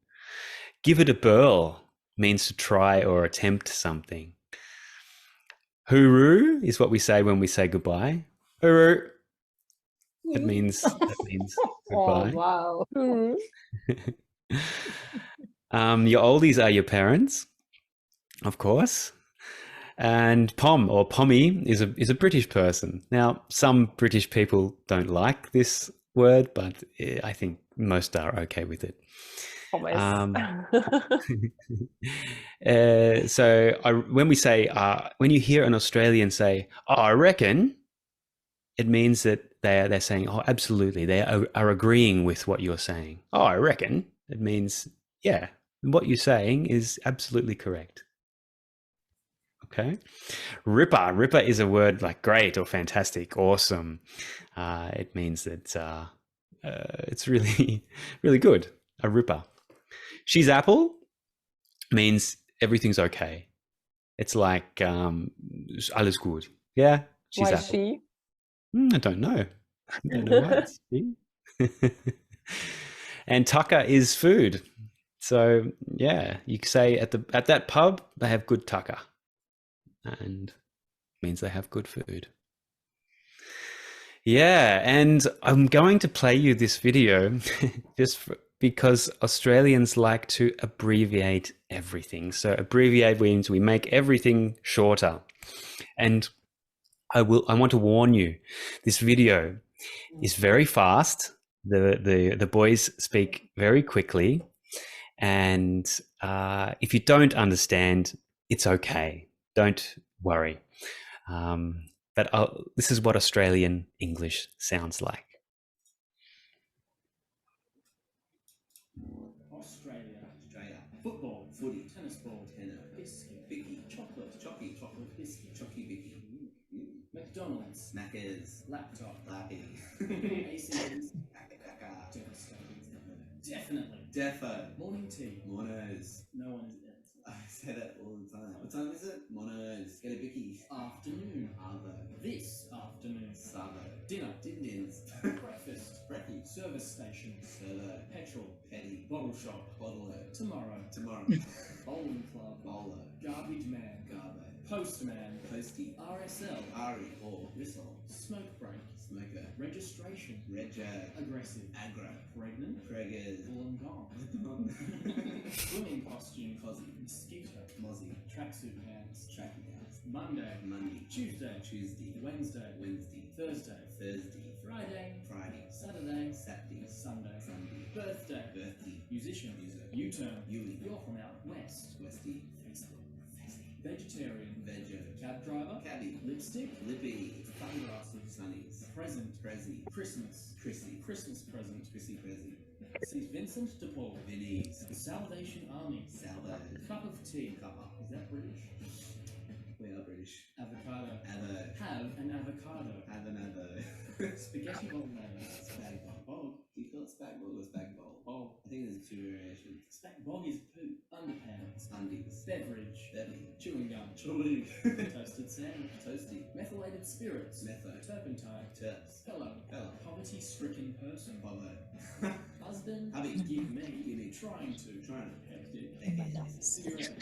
Give it a burl means to try or attempt something. Hooroo is what we say when we say goodbye. Hooroo. That means goodbye. Oh, wow. Your oldies are your parents, of course. And Pom or Pommy is a British person. Now, some British people don't like this word, but I think most are okay with it. So when you hear an Australian say, "Oh, I reckon," it means that they're saying, oh, absolutely. They are agreeing with what you're saying. Oh, I reckon. It means, yeah, what you're saying is absolutely correct. Okay. Ripper. Ripper is a word like great or fantastic, awesome. It means that it's really, really good. A ripper. She's apple means everything's okay. It's like alles gut. Yeah, she's Why apple. she? I don't know. I don't know why it's she. And tucker is food. So yeah, you could say at that pub they have good tucker, and means they have good food. Yeah, and I'm going to play you this video because Australians like to abbreviate everything. So abbreviate means we make everything shorter. And I want to warn you, this video is very fast. The boys speak very quickly, and if you don't understand, it's okay. Don't worry. But this is what Australian English sounds like. Australia. Football. Footy. Tennis ball. Tennis. Biscuit. Bicky. Chocolate. Chocky. Chocolate biscuit. Chocky Bicky. McDonald's. Maccas. Laptop. Lappy. ACs. Definitely. Defo. Morning tea. Monos. No one is it. I say that all the time. What time is it? Monos. Get a bicky. Afternoon. Arvo. This afternoon. Savo. Dinner. Din-dins. Breakfast. Brekkie. Service station. Servo. Petrol. Petty. Bottle shop. Bottle-o. Tomorrow. Bowling club. Bowler. Garbage man. Garbo. Postman. Postie. RSL. Ari. Or whistle. Smoke break. Smoker. Registration. Rego. Aggressive. Aggro. Pregnant. Preggers. Wool and gone. Swimming costume. Cosy. Mosquito. Mozzie. Tracksuit pants. Tracking pants. Monday. Tuesday. Wednesday. Thursday. Friday. Saturday. Sunday. Birthday. Musician. U-turn. You're from out west. Westie. Vegetarian. Veggie. Cab driver. Cabby. Lipstick. Lippy. Sunglasses. Sunnies. Present. Prezi. Christmas. Chrissy. Christmas present. Chrissy Prezi. St. Vincent de Paul. Vinnies. Salvation Army. Salvo. Cup of tea. Cuppa. Is that British? We are British. Avocado. Avo. Have an avocado. Have an avo. Spaghetti bolognese. Spag bog. Do you call it spag bog or spag bowl? Bog. I think there's two variations. Spag bog is poop. Underpants. Undies. Beverage. Bevy. Chewing gum. Chewing. Toasted sandwich. Toasty. Methylated spirits. Metho. Turpentine. Terps. Hello. Poverty-stricken person. Bobo. Husband. Hubby. Give me. Trying to. Hectic. Cigarette.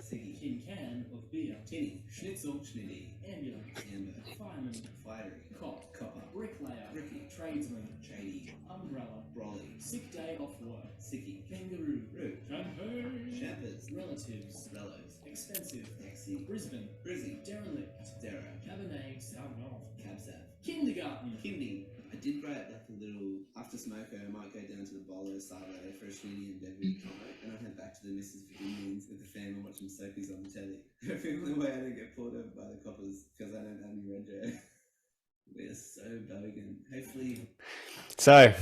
Ciggy. Tin can of beer. Tinny. Schnitzel. Schnitty. Ambulance. Amber. Fireman. Fiery. Cop. Copper. Bricklayer. Bricky. Tradesman. Tradie. Umbrella. Brolly. Sick day off work. Sicky. Kangaroo. Roo. Champagne. Champers. Relatives. Rellos. Expensive. Exy. Brisbane. Brizzy. Derelict. Dero. Cabernet. Sauvignon. Cabsav. Kindergarten. Kindy. I did write like a little, after Smoko, I might go down to the Bolo Savo for a Shinny and Debbie comic, and I'll head back to the Mrs. Virginians with the family watching Soapies on the telly. Hoping the way I don't get pulled over by the coppers because I don't have any red. We're so bogan. Hopefully. So,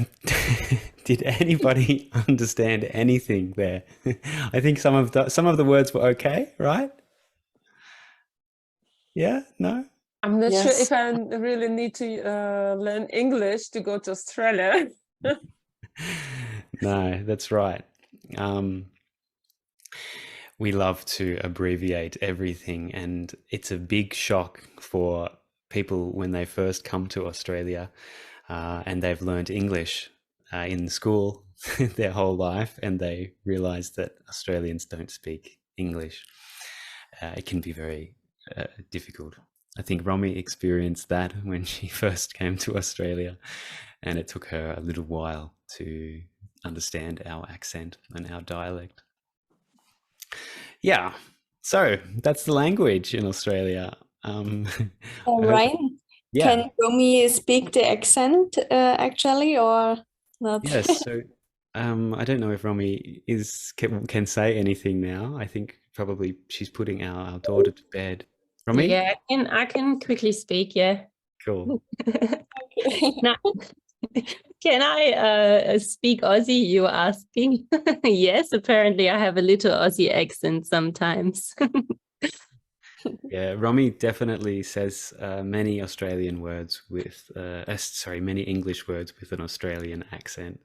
did anybody understand anything there? I think some of the words were okay, right? Yeah? No? I'm not sure Yes. if I really need to learn English to go to Australia. No, that's right. We love to abbreviate everything, and it's a big shock for people when they first come to Australia and they've learned English in school their whole life, and they realize that Australians don't speak English. It can be very difficult. I think Romy experienced that when she first came to Australia, and it took her a little while to understand our accent and our dialect. Yeah, so that's the language in Australia. Ryan, Yeah. can Romy speak the accent actually, or not? Yes. So I don't know if Romy can say anything now. I think probably she's putting our daughter to bed. Romy? Yeah, I can quickly speak, yeah. Cool. Now, can I speak Aussie? You asking? Yes, apparently I have a little Aussie accent sometimes. Yeah, Romy definitely says many Australian words with, many English words with an Australian accent.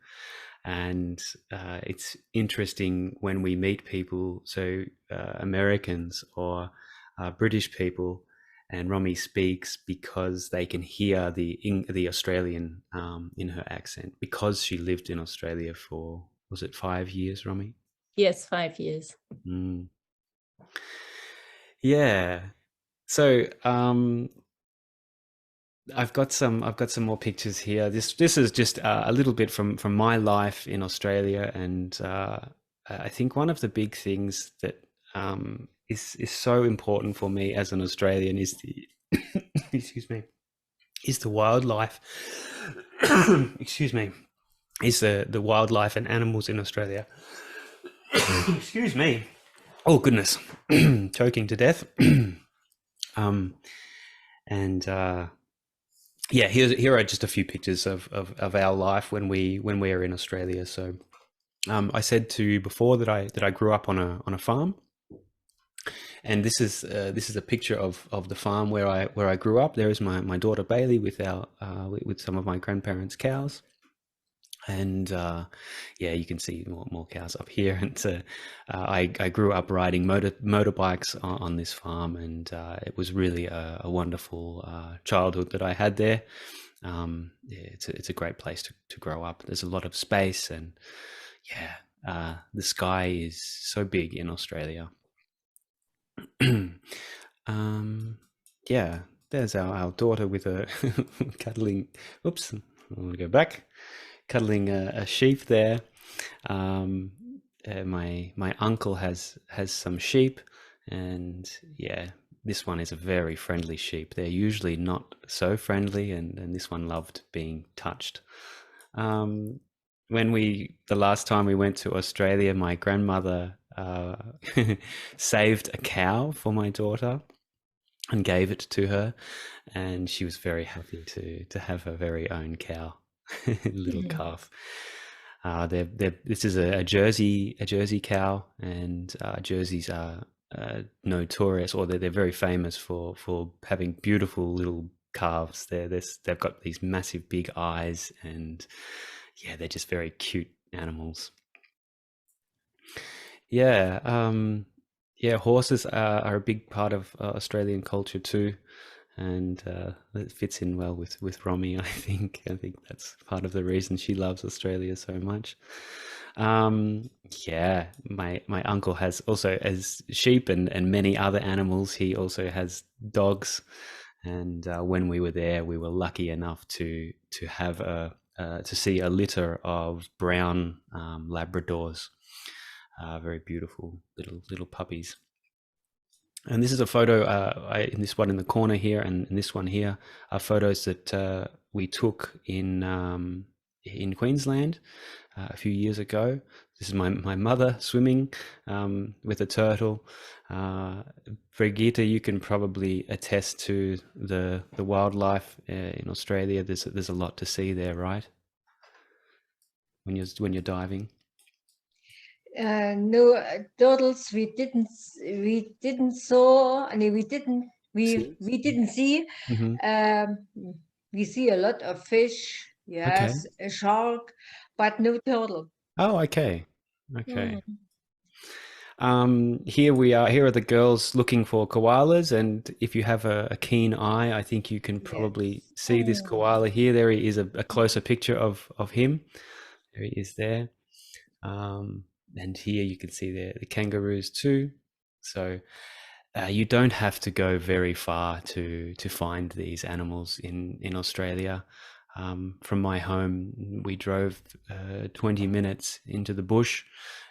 And it's interesting when we meet people, so Americans or British people, and Romy speaks because they can hear the Australian in her accent, because she lived in Australia for, was it 5 years, Romy? Yes, 5 years. Mm. Yeah. So I've got some more pictures here. This is just a little bit from my life in Australia, and I think one of the big things that is so important for me as an Australian is the excuse me, is the wildlife. Excuse me, is the wildlife and animals in Australia. Excuse me. Oh goodness, choking to death. Yeah, here are just a few pictures of our life when we are in Australia. So I said to you before that I grew up on a farm, and this is a picture of the farm where I grew up. There is my daughter Bailey with with some of my grandparents' cows. And yeah, you can see more cows up here. And I grew up riding motorbikes on this farm, and it was really a wonderful childhood that I had there. Yeah, it's a great place to grow up. There's a lot of space, and yeah, the sky is so big in Australia. Yeah, there's our daughter with a cuddling. Oops, I want to go back. Cuddling a sheep there. My uncle has some sheep, and yeah, this one is a very friendly sheep. They're usually not so friendly, and this one loved being touched. When the last time we went to Australia, my grandmother saved a cow for my daughter and gave it to her, and she was very happy to have her very own cow. Little calf. This is a Jersey cow, and Jerseys are notorious, or they're very famous for having beautiful little calves. They've got these massive big eyes, and yeah, they're just very cute animals. Yeah, yeah, horses are a big part of Australian culture too. And it fits in well with Romy, I think. I think that's part of the reason she loves Australia so much. Yeah, my uncle has also, as sheep and many other animals, he also has dogs. And when we were there, we were lucky enough to have to see a litter of brown Labradors, very beautiful little puppies. And this is a photo, in this one in the corner here, and this one here are photos that we took in Queensland a few years ago. This is my mother swimming with a turtle. Brigitte, you can probably attest to the wildlife in Australia. There's a lot to see there, right? When you're diving. No, turtles we didn't saw. I mean, we didn't see. Mm-hmm. We see a lot of fish. Yes, Okay. a shark, but no turtle. Oh, okay. Here are the girls looking for koalas, and if you have a keen eye, I think you can probably see this koala here. There he is, a closer picture of him. There he is there. And here you can see the kangaroos too. So you don't have to go very far to find these animals in Australia. From my home, we drove 20 minutes into the bush,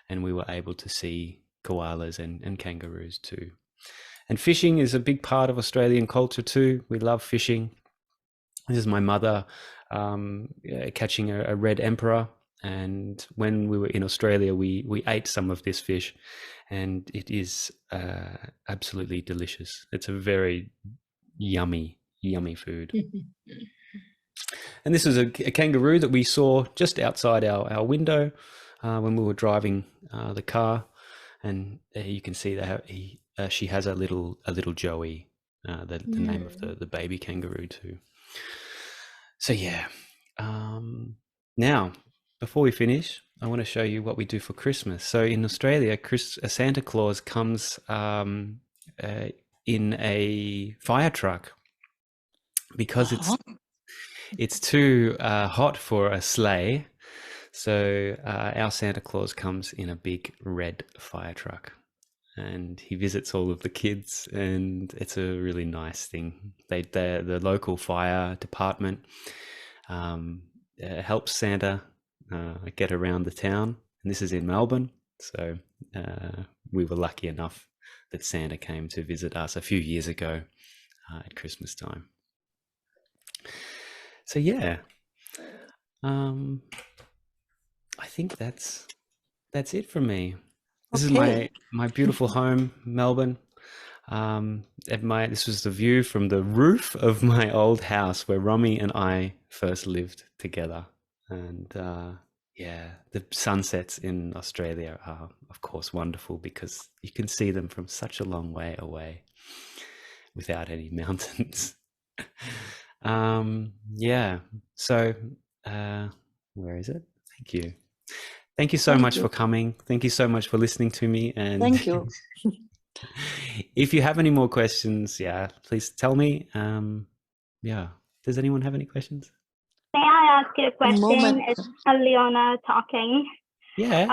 and we were able to see koalas and kangaroos too. And fishing is a big part of Australian culture too. We love fishing. This is my mother catching a red emperor. And when we were in Australia, we ate some of this fish, and it is absolutely delicious. It's a very yummy yummy food. And this was a kangaroo that we saw just outside our window when we were driving the car, and you can see that she has a little Joey, the name of the baby kangaroo too. So yeah, now before we finish, I want to show you what we do for Christmas. So in Australia, Santa Claus comes in a fire truck because it's too hot for a sleigh. So our Santa Claus comes in a big red fire truck, and he visits all of the kids, and it's a really nice thing. The local fire department helps Santa get around the town, and this is in Melbourne. So we were lucky enough that Santa came to visit us a few years ago at Christmas time. So yeah, I think that's it from me. This is my beautiful home, Melbourne. This was the view from the roof of my old house where Romy and I first lived together. And yeah, the sunsets in Australia are, of course, wonderful because you can see them from such a long way away without any mountains. Yeah, so where is it? Thank you. Thank you so much for coming. Thank you so much for listening to me. And Thank you. if you have any more questions, yeah, please tell me. Yeah, does anyone have any questions? May I ask you a question? Moment. It's Aliona talking. Yeah.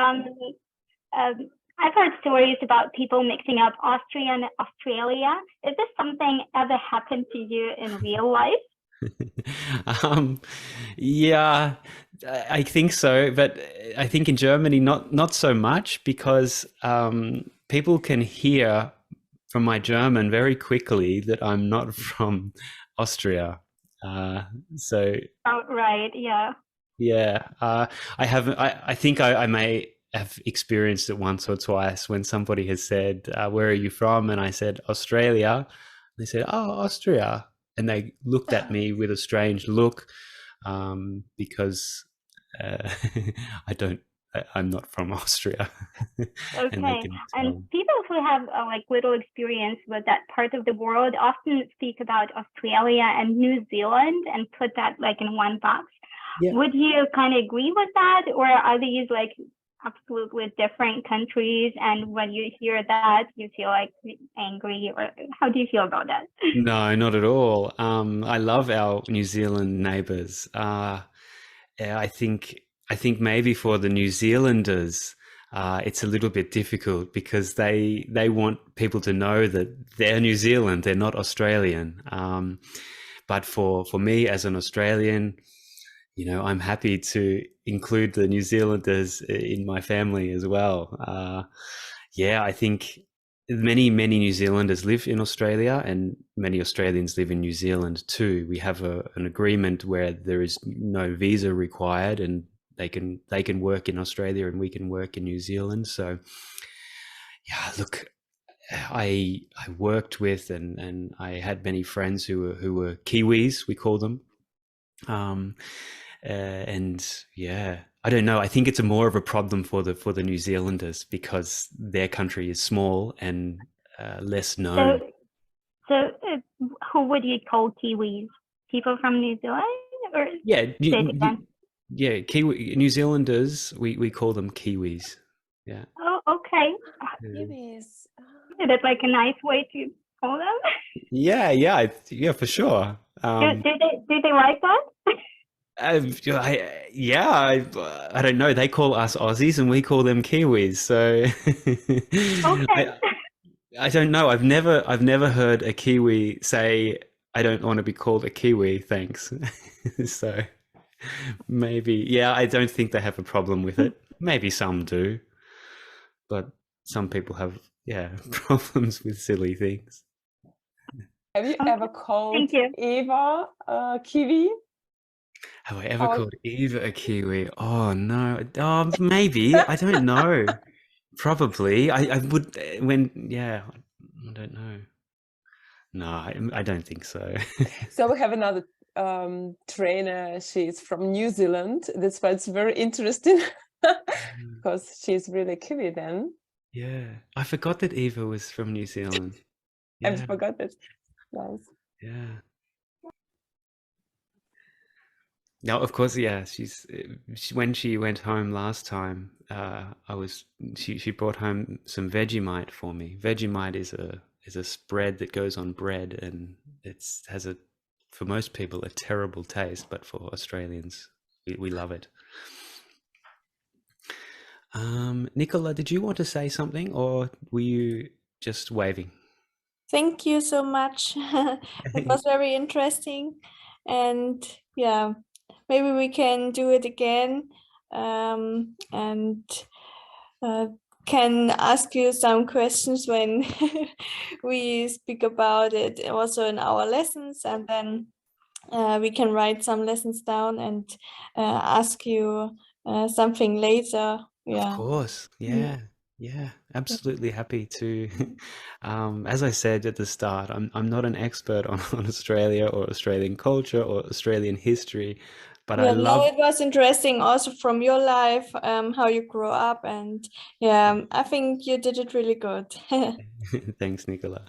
I've heard stories about people mixing up Austria and Australia. Is this something ever happened to you in real life? Yeah, I think so, but I think in Germany not so much, because people can hear from my German very quickly that I'm not from Austria. So Oh, right, yeah. yeah, I think I may have experienced it once or twice when somebody has said, "Where are you from?" and I said Australia. They said, "Oh, Austria." And they looked at me with a strange look because I'm not from Austria. Okay, and people who have like little experience with that part of the world often speak about Australia and New Zealand and put that like in one box. Yeah. Would you kind of agree with that, or are these like absolutely different countries, and when you hear that you feel like angry, or how do you feel about that? No, not at all. I love our New Zealand neighbours. I think maybe for the New Zealanders it's a little bit difficult because they want people to know that they're New Zealand, they're not Australian. But for me as an Australian, you know, I'm happy to include the New Zealanders in my family as well. Yeah, I think many New Zealanders live in Australia, and many Australians live in New Zealand too. We have an agreement where there is no visa required, and they can work in Australia and we can work in New Zealand. So yeah, look, I worked with and I had many friends who were Kiwis, we call them. And yeah, I don't know. I think it's more of a problem for the New Zealanders because their country is small and less known. So who would you call Kiwis? People from New Zealand, or yeah, New Zealanders. We call them Kiwis. Yeah. Oh, okay. Kiwis. Is that like a nice way to call them? Yeah, for sure. Do they like that? I don't know. They call us Aussies and we call them Kiwis. So okay. I don't know. I've never heard a Kiwi say, "I don't want to be called a Kiwi, thanks." So maybe, yeah, I don't think they have a problem with it. Maybe some do, but some people have, problems with silly things. Have you ever called you. Eva Kiwi? Have I ever called Eva a Kiwi? Oh no. Oh, maybe. I don't know. Probably. I would I don't know. No, I don't think so. So we have another trainer. She's from New Zealand. That's why it's very interesting because she's really Kiwi then. Yeah, I forgot that Eva was from New Zealand. I Yeah, forgot it. Nice. yeah. No, of course, yeah. When she went home last time, she brought home some Vegemite for me. Vegemite is a spread that goes on bread, and has for most people a terrible taste, but for Australians, we love it. Nicola, did you want to say something, or were you just waving? Thank you so much. It was very interesting, and yeah, maybe we can do it again, and can ask you some questions when we speak about it also in our lessons, and then we can write some lessons down and ask you something later. Of course, yeah. Yeah, absolutely happy to. As I said at the start, I'm not an expert on Australia or Australian culture or Australian history, but I Yeah, no, love. it was interesting also from your life, how you grew up, and yeah, I think you did it really good. Thanks, Nicola.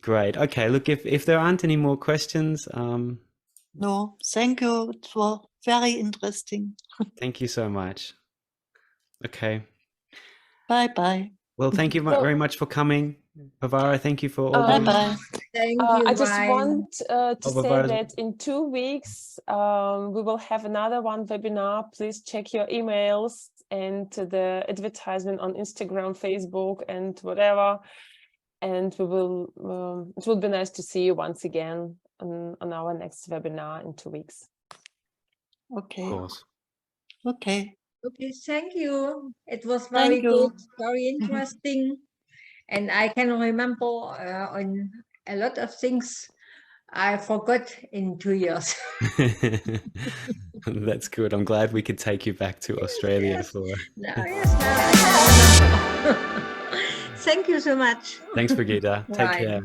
Great. Okay, look, if there aren't any more questions, No, thank you. It was very interesting. thank you so much. Okay. Bye-bye. Well, thank you very much for coming. Bavara, thank you for all the. Bye-bye. Thank you, I just Ryan. want to Oh, say Bavara's- that in 2 weeks we will have another webinar. Please check your emails and the advertisement on Instagram, Facebook, and whatever. And we will. It would be nice to see you once again on our next webinar in 2 weeks. Okay. Of course. Okay. Okay, thank you. It was very Thank you. good, very interesting. And I can remember on a lot of things I forgot in 2 years. That's good. I'm glad we could take you back to Australia Yes. for. Now I can remember. Thank you so much. Thanks, Brigitte. Take Right. care.